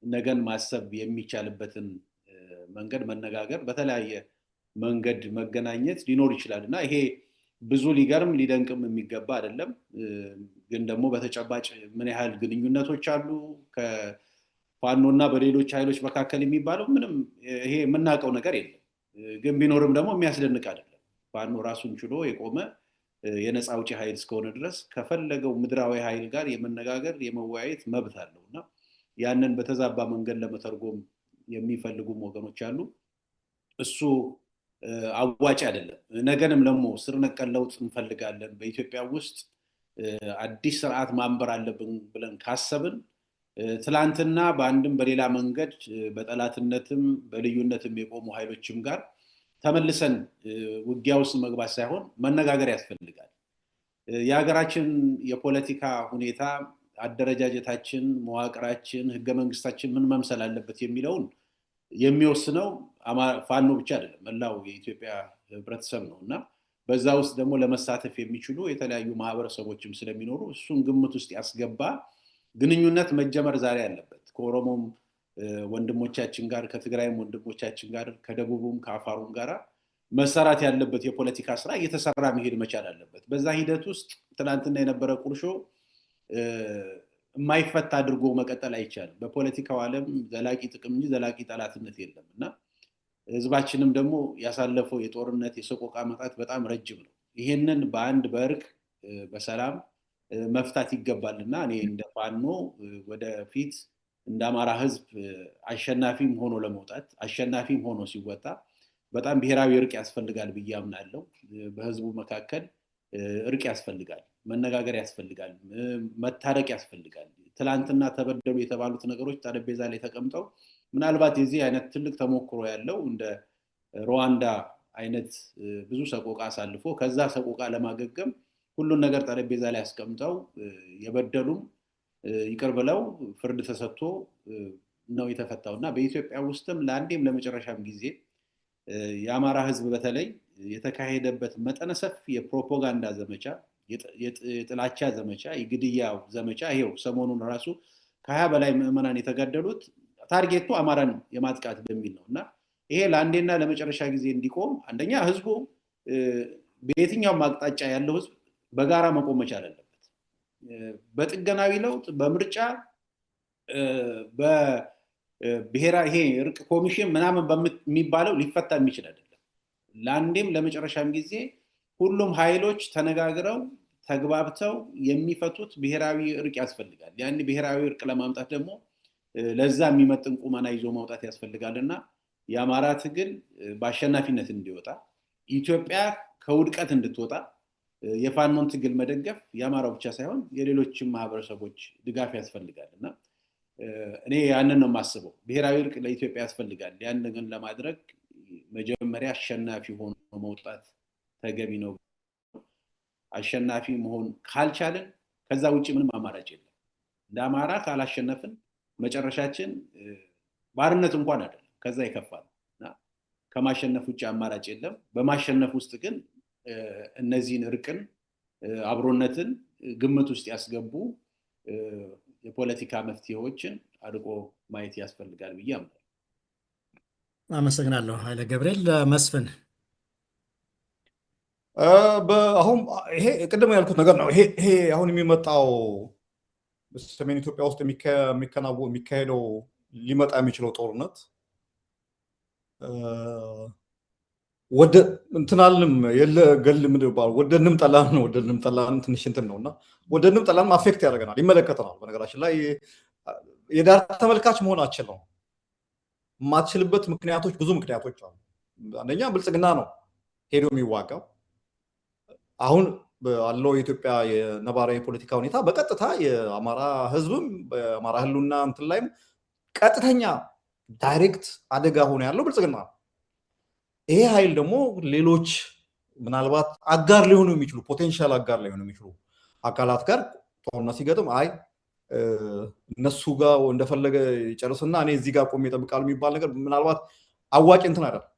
ነገን ማሰብ የሚቻልበትን መንገድ መነጋገር፣ በተለያየ መንገድ መገናኘት ሊኖር ይችላል እና ይሄ ብዙ ሊገርም ሊደንቅም የሚገባ አይደለም። ግን ደግሞ በተጨባጭ ምን ያህል ግንኙነቶች አሉ ከፋኖና በሌሎች ኃይሎች መካከል የሚባለው ምንም ይሄ የምናውቀው ነገር የለም። ግን ቢኖርም ደግሞ የሚያስደንቅ አይደለም። ፋኖ ራሱን ችሎ የቆመ የነፃ አውጪ ኃይል እስከሆነ ድረስ ከፈለገው ምድራዊ ኃይል ጋር የመነጋገር የመወያየት መብት አለው እና ያንን በተዛባ መንገድ ለመተርጎም የሚፈልጉም ወገኖች አሉ። እሱ አዋጭ አይደለም። ነገንም ደግሞ ስር ነቀል ለውጥ እንፈልጋለን፣ በኢትዮጵያ ውስጥ አዲስ ስርዓት ማንበር አለብን ብለን ካሰብን ትላንትና በአንድም በሌላ መንገድ በጠላትነትም በልዩነትም የቆሙ ኃይሎችም ጋር ተመልሰን ውጊያ ውስጥ መግባት ሳይሆን መነጋገር ያስፈልጋል። የሀገራችን የፖለቲካ ሁኔታ፣ አደረጃጀታችን፣ መዋቅራችን፣ ህገ መንግስታችን ምን መምሰል አለበት የሚለውን የሚወስነው ፋኖ ብቻ አይደለም መላው የኢትዮጵያ ህብረተሰብ ነው እና በዛ ውስጥ ደግሞ ለመሳተፍ የሚችሉ የተለያዩ ማህበረሰቦችም ስለሚኖሩ እሱን ግምት ውስጥ ያስገባ ግንኙነት መጀመር ዛሬ አለበት። ከኦሮሞም ወንድሞቻችን ጋር፣ ከትግራይም ወንድሞቻችን ጋር፣ ከደቡቡም ከአፋሩም ጋር መሰራት ያለበት የፖለቲካ ስራ እየተሰራ መሄድ መቻል አለበት። በዛ ሂደት ውስጥ ትናንትና የነበረ ቁርሾ የማይፈታ አድርጎ መቀጠል አይቻልም። በፖለቲካው ዓለም ዘላቂ ጥቅም እንጂ ዘላቂ ጠላትነት የለም እና ህዝባችንም ደግሞ ያሳለፈው የጦርነት የሰቆቃ መጣት በጣም ረጅም ነው። ይሄንን በአንድ በእርቅ በሰላም መፍታት ይገባልና እኔ እንደ ፋኖ ወደፊት እንደ አማራ ህዝብ አሸናፊም ሆኖ ለመውጣት አሸናፊም ሆኖ ሲወጣ በጣም ብሔራዊ እርቅ ያስፈልጋል ብዬ አምናለሁ። በህዝቡ መካከል እርቅ ያስፈልጋል፣ መነጋገር ያስፈልጋል፣ መታረቅ ያስፈልጋል። ትላንትና ተበደሉ የተባሉት ነገሮች ጠረጴዛ ላይ ተቀምጠው ምናልባት የዚህ አይነት ትልቅ ተሞክሮ ያለው እንደ ሩዋንዳ አይነት ብዙ ሰቆቃ አሳልፎ ከዛ ሰቆቃ ለማገገም ሁሉን ነገር ጠረጴዛ ላይ አስቀምጠው የበደሉም ይቅር ብለው ፍርድ ተሰጥቶ ነው የተፈታውና በኢትዮጵያ ውስጥም ለአንዴም ለመጨረሻም ጊዜ የአማራ ህዝብ በተለይ የተካሄደበት መጠነ ሰፊ የፕሮፓጋንዳ ዘመቻ፣ የጥላቻ ዘመቻ፣ የግድያው ዘመቻ ይሄው ሰሞኑን ራሱ ከ20 በላይ ምዕመናን የተገደሉት ታርጌቱ አማራን የማጥቃት በሚል ነውና ይሄ ለአንዴና ለመጨረሻ ጊዜ እንዲቆም አንደኛ ህዝቡ በየትኛውም አቅጣጫ ያለው ህዝብ በጋራ መቆም መቻል አለበት። በጥገናዊ ለውጥ በምርጫ በብሔራዊ ይሄ እርቅ ኮሚሽን ምናምን በሚባለው ሊፈታ የሚችል አይደለም። ለአንዴም ለመጨረሻም ጊዜ ሁሉም ኃይሎች ተነጋግረው ተግባብተው የሚፈቱት ብሔራዊ እርቅ ያስፈልጋል። ያን ብሔራዊ እርቅ ለማምጣት ደግሞ ለዛ የሚመጥን ቁመና ይዞ ማውጣት ያስፈልጋልና የአማራ ትግል በአሸናፊነት እንዲወጣ ኢትዮጵያ ከውድቀት እንድትወጣ የፋኖን ትግል መደገፍ የአማራው ብቻ ሳይሆን የሌሎችም ማህበረሰቦች ድጋፍ ያስፈልጋልና እኔ ያንን ነው የማስበው። ብሔራዊ እርቅ ለኢትዮጵያ ያስፈልጋል። ያን ግን ለማድረግ መጀመሪያ አሸናፊ ሆኖ መውጣት ተገቢ ነው። አሸናፊ መሆን ካልቻለን ከዛ ውጪ ምንም አማራጭ የለም። እንደ አማራ ካላሸነፍን መጨረሻችን ባርነት እንኳን አይደለም ከዛ ይከፋል እና ከማሸነፍ ውጪ አማራጭ የለም። በማሸነፍ ውስጥ ግን እነዚህን እርቅን አብሮነትን ግምት ውስጥ ያስገቡ የፖለቲካ መፍትሄዎችን አድቆ ማየት ያስፈልጋል ብዬ አምናለሁ። አመሰግናለሁ ኃይለ ገብርኤል። መስፍን አሁን ይሄ ቅድም ያልኩት ነገር ነው። ይሄ አሁን የሚመጣው በሰሜን ኢትዮጵያ ውስጥ የሚካሄደው ሊመጣ የሚችለው ጦርነት ወደ እንትናልም የለ ገል ምንድን ነው ወደንም ጠላን ትንሽ እንትን ነውና ወደንም ጠላን አፌክት ያደርገናል፣ ይመለከተናል። በነገራችን ላይ የዳር ተመልካች መሆናችን ነው የማትችልበት ምክንያቶች ብዙ ምክንያቶች አሉ። አንደኛ ብልጽግና ነው ሄዶ የሚዋጋው። አሁን ባለው የኢትዮጵያ የነባራዊ የፖለቲካ ሁኔታ በቀጥታ የአማራ ህዝብም በአማራ ህልውና እንትን ላይም ቀጥተኛ ዳይሬክት አደጋ ሆኖ ያለው ብልጽግና ነው። ይሄ ኃይል ደግሞ ሌሎች ምናልባት አጋር ሊሆኑ የሚችሉ ፖቴንሻል አጋር ሊሆኑ የሚችሉ አካላት ጋር ጦርነት ሲገጥም አይ እነሱ ጋር እንደፈለገ ይጨርስና እኔ እዚህ ጋር ቆሜ እጠብቃለሁ የሚባል ነገር ምናልባት አዋጭ እንትን አይደለም።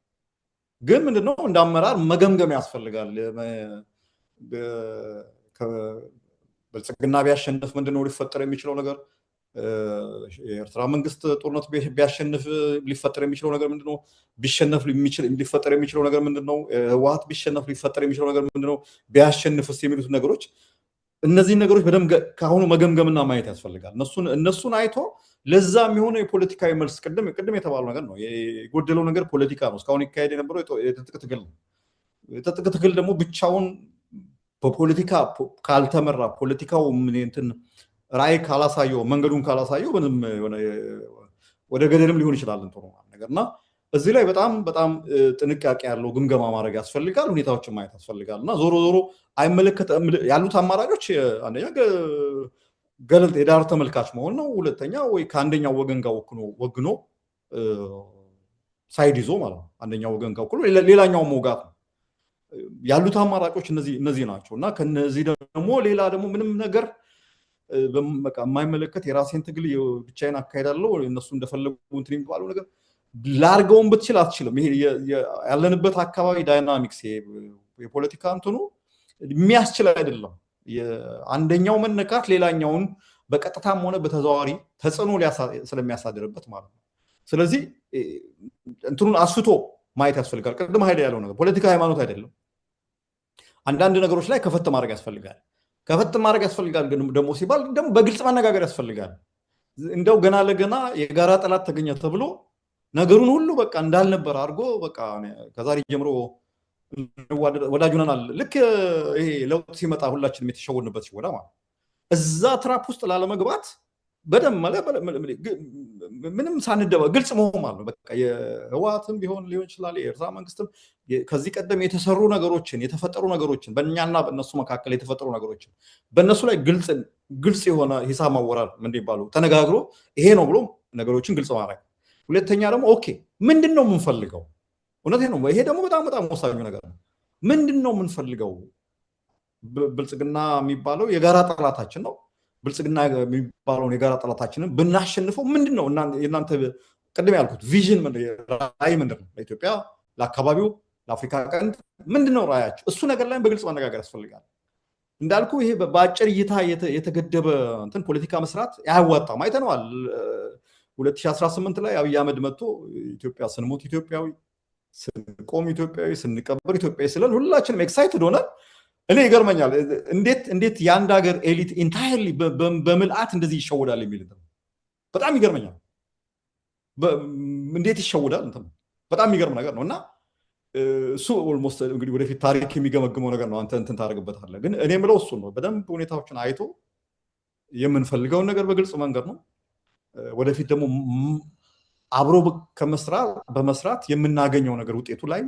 ግን ምንድነው እንደ አመራር መገምገም ያስፈልጋል። ብልጽግና ቢያሸንፍ ምንድነው ሊፈጠር የሚችለው ነገር? የኤርትራ መንግስት ጦርነት ቢያሸንፍ ሊፈጠር የሚችለው ነገር ምንድነው? ቢሸነፍ ሊፈጠር የሚችለው ነገር ምንድነው? ህወሓት ቢሸነፍ ሊፈጠር የሚችለው ነገር ምንድነው? ቢያሸንፍስ የሚሉት ነገሮች እነዚህ ነገሮች በደንብ ከአሁኑ መገምገምና ማየት ያስፈልጋል። እነሱን አይቶ ለዛ የሚሆነው የፖለቲካዊ መልስ ቅድም የተባለው ነገር ነው። የጎደለው ነገር ፖለቲካ ነው። እስካሁን ይካሄድ የነበረው የትጥቅ ትግል ነው። የትጥቅ ትግል ደግሞ ብቻውን በፖለቲካ ካልተመራ ፖለቲካው እንትን ራዕይ ካላሳየው መንገዱን ካላሳየው ምንም ወደ ገደልም ሊሆን ይችላል እንትኑ ነገርና እዚህ ላይ በጣም በጣም ጥንቃቄ ያለው ግምገማ ማድረግ ያስፈልጋል። ሁኔታዎችን ማየት ያስፈልጋል እና ዞሮ አይመለከተም ያሉት አማራጮች አንደኛ ገለልት የዳር ተመልካች መሆን ነው። ሁለተኛ ወይ ከአንደኛው ወገን ጋር ወግኖ ሳይድ ይዞ ማለት ነው። አንደኛው ወገን ጋር ወግኖ ሌላኛው መውጋት ነው። ያሉት አማራጮች እነዚህ ናቸው እና ከነዚህ ደግሞ ሌላ ደግሞ ምንም ነገር በቃ የማይመለከት የራሴን ትግል ብቻዬን አካሄዳለሁ እነሱ እንደፈለጉ እንትን የሚባለው ነገር ላርገውን ብትችል አትችልም። ይሄ ያለንበት አካባቢ ዳይናሚክስ የፖለቲካ እንትኑ የሚያስችል አይደለም። አንደኛው መነካት ሌላኛውን በቀጥታም ሆነ በተዘዋዋሪ ተጽዕኖ ስለሚያሳድርበት ማለት ነው። ስለዚህ እንትኑን አስፍቶ ማየት ያስፈልጋል። ቅድም ኃይለ ያለው ነገር ፖለቲካ ሃይማኖት አይደለም። አንዳንድ ነገሮች ላይ ከፈት ማድረግ ያስፈልጋል። ከፈት ማድረግ ያስፈልጋል ግን ደግሞ ሲባል ደግሞ በግልጽ ማነጋገር ያስፈልጋል። እንደው ገና ለገና የጋራ ጠላት ተገኘ ተብሎ ነገሩን ሁሉ በቃ እንዳልነበር አድርጎ በቃ ከዛሬ ጀምሮ ወዳጅ ሆነናል። ልክ ይሄ ለውጥ ሲመጣ ሁላችንም የተሸወንበት ሲወዳ ማለት እዛ ትራፕ ውስጥ ላለመግባት በደንብ ምንም ሳንደባ ግልጽ መሆን ማለት ነው። በቃ የህወሓትም ሊሆን ይችላል የኤርትራ መንግስትም ከዚህ ቀደም የተሰሩ ነገሮችን የተፈጠሩ ነገሮችን በእኛና በእነሱ መካከል የተፈጠሩ ነገሮችን በእነሱ ላይ ግልጽ የሆነ ሂሳብ ማወራር እንደሚባሉ ተነጋግሮ ይሄ ነው ብሎ ነገሮችን ግልጽ ማድረግ። ሁለተኛ ደግሞ ኦኬ ምንድን ነው የምንፈልገው? እውነቴ ነው። ይሄ ደግሞ በጣም በጣም ወሳኙ ነገር ነው። ምንድን ነው የምንፈልገው? ብልጽግና የሚባለው የጋራ ጠላታችን ነው። ብልጽግና የሚባለውን የጋራ ጠላታችንን ብናሸንፈው ምንድን ነው የእናንተ ቅድም ያልኩት ቪዥን ራዕይ ምንድን ነው? ለኢትዮጵያ፣ ለአካባቢው፣ ለአፍሪካ ቀንድ ምንድን ነው ራዕያቸው? እሱ ነገር ላይ በግልጽ ማነጋገር ያስፈልጋል። እንዳልኩ ይሄ በአጭር እይታ የተገደበ እንትን ፖለቲካ መስራት አያዋጣም። አይተነዋል። 2018 ላይ አብይ አህመድ መጥቶ ኢትዮጵያ ስንሞት ኢትዮጵያዊ፣ ስንቆም ኢትዮጵያዊ፣ ስንቀበር ኢትዮጵያዊ ስለን ሁላችንም ኤክሳይትድ ሆነን እኔ ይገርመኛል እንዴት የአንድ ሀገር ኤሊት ኢንታይርሊ በምልአት እንደዚህ ይሸወዳል የሚል በጣም ይገርመኛል። እንዴት ይሸወዳል? በጣም የሚገርም ነገር ነው። እና እሱ ኦልሞስት እንግዲህ ወደፊት ታሪክ የሚገመግመው ነገር ነው። አንተ እንትን ታደርግበታለህ። ግን እኔ የምለው እሱ ነው። በደንብ ሁኔታዎችን አይቶ የምንፈልገውን ነገር በግልጽ መንገድ ነው። ወደፊት ደግሞ አብሮ በመስራት የምናገኘው ነገር ውጤቱ ላይ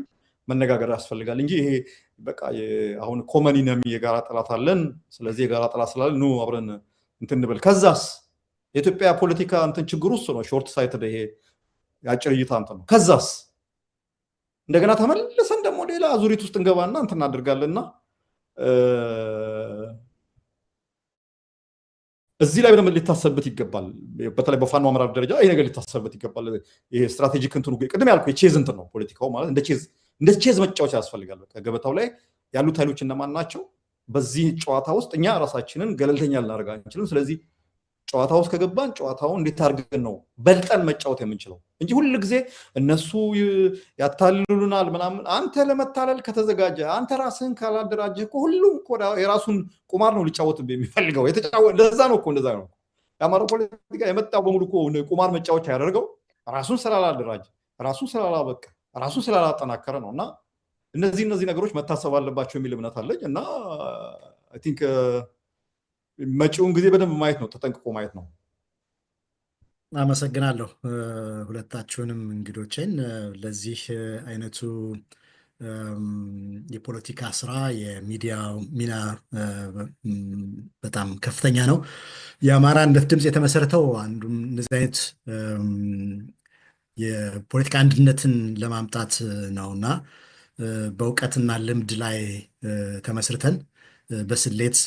መነጋገር ያስፈልጋል እንጂ ይሄ በቃ አሁን ኮመን ኢነሚ የጋራ ጠላት አለን፣ ስለዚህ የጋራ ጠላት ስላለን ኑ አብረን እንትን እንበል። ከዛስ የኢትዮጵያ ፖለቲካ እንትን ችግሩ እሱ ነው። ሾርት ሳይትድ ይሄ የአጭር እይታ እንትን ነው። ከዛስ እንደገና ተመልሰን ደግሞ ሌላ አዙሪት ውስጥ እንገባና እንትን እናደርጋለንና እዚህ ላይ በደንብ ሊታሰብበት ይገባል። በተለይ በፋኖ አመራር ደረጃ ይሄ ነገር ሊታሰብበት ይገባል። ይሄ ስትራቴጂክ እንትኑ ቅድም ያልኩ የቼዝ እንትን ነው። ፖለቲካው ማለት እንደ ቼዝ መጫወቻ ያስፈልጋል። ከገበታው ላይ ያሉት ኃይሎች እነማን ናቸው? በዚህ ጨዋታ ውስጥ እኛ ራሳችንን ገለልተኛ ልናደርግ አንችልም። ስለዚህ ጨዋታ ውስጥ ከገባን ጨዋታውን እንዴት አድርገን ነው በልጠን መጫወት የምንችለው እንጂ ሁል ጊዜ እነሱ ያታልሉናል ምናምን። አንተ ለመታለል ከተዘጋጀ አንተ ራስህን ካላደራጀህ እኮ ሁሉም እኮ የራሱን ቁማር ነው ሊጫወት የሚፈልገው። ለዛ ነው እኮ እንደዛ ነው። የአማራ ፖለቲካ የመጣው በሙሉ እኮ ቁማር መጫወቻ ያደርገው ራሱን ስላላደራጀ፣ ራሱን ስላላበቃ፣ ራሱን ስላላጠናከረ ነው። እና እነዚህ ነገሮች መታሰብ አለባቸው የሚል እምነት አለኝ። እና አይ ቲንክ መጪውን ጊዜ በደንብ ማየት ነው፣ ተጠንቅቆ ማየት ነው። አመሰግናለሁ ሁለታችሁንም እንግዶችን። ለዚህ አይነቱ የፖለቲካ ስራ የሚዲያው ሚና በጣም ከፍተኛ ነው። የአማራ አንድነት ድምፅ የተመሰረተው አንዱም እንደዚህ አይነት የፖለቲካ አንድነትን ለማምጣት ነውና በእውቀትና ልምድ ላይ ተመስርተን በስሌት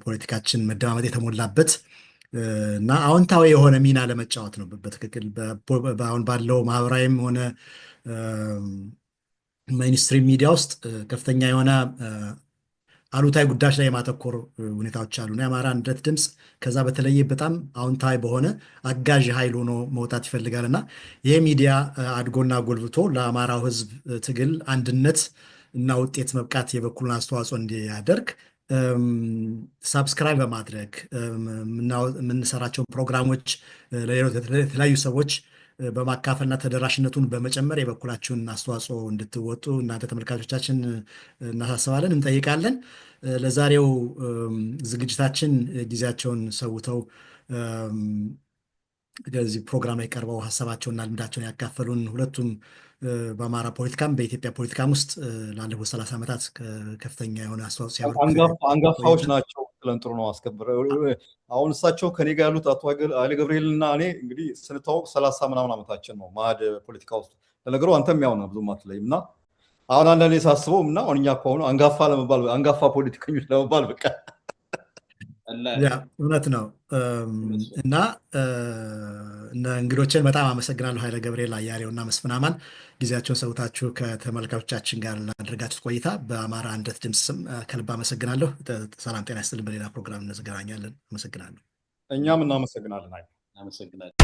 ፖለቲካችን መደማመጥ የተሞላበት እና አዎንታዊ የሆነ ሚና ለመጫወት ነው። በትክክል አሁን ባለው ማህበራዊም ሆነ ሚኒስትሪም ሚዲያ ውስጥ ከፍተኛ የሆነ አሉታዊ ጉዳዮች ላይ የማተኮር ሁኔታዎች አሉና የአማራ አንድነት ድምፅ ከዛ በተለየ በጣም አዎንታዊ በሆነ አጋዥ ኃይል ሆኖ መውጣት ይፈልጋል እና ይህ ሚዲያ አድጎና ጎልብቶ ለአማራው ሕዝብ ትግል አንድነት እና ውጤት መብቃት የበኩሉን አስተዋጽኦ እንዲያደርግ ሳብስክራይብ በማድረግ የምንሰራቸውን ፕሮግራሞች ለተለያዩ ሰዎች በማካፈልና ተደራሽነቱን በመጨመር የበኩላችሁን አስተዋጽኦ እንድትወጡ እናንተ ተመልካቾቻችን እናሳስባለን፣ እንጠይቃለን። ለዛሬው ዝግጅታችን ጊዜያቸውን ሰውተው ከዚህ ፕሮግራም ላይ ቀርበው ሀሳባቸውና ልምዳቸውን ያካፈሉን ሁለቱም በአማራ ፖለቲካም በኢትዮጵያ ፖለቲካም ውስጥ ላለፉት 30 ዓመታት ከፍተኛ የሆነ አስተዋጽኦ ያበረከቱ አንጋፋዎች ናቸው። ጥሩ ነው አስከብረ አሁን እሳቸው ከኔ ጋር ያሉት አቶ ኃይሌ ገብርኤል እና እኔ እንግዲህ ስንታወቅ 30 ምናምን ዓመታችን ነው ማዕድ ፖለቲካ ውስጥ። ለነገሩ አንተም ያው ነው ብዙም አትለይም። እና አሁን አንዳንዴ ሳስበው እና አሁን እኛ ከሆኑ አንጋፋ ፖለቲከኞች ለመባል በቃ ያ እውነት ነው። እና እንግዶችን በጣም አመሰግናለሁ። ኃይለ ገብርኤል አያሌው እና መስፍን አማን ጊዜያቸውን ሰውታችሁ ከተመልካቾቻችን ጋር ላደረጋችሁት ቆይታ በአማራ አንድነት ድምፅ ስም ከልብ አመሰግናለሁ። ሰላም ጤና ይስጥልን። በሌላ ፕሮግራም እንገናኛለን። አመሰግናለሁ። እኛም እናመሰግናለን። አመሰግናለሁ።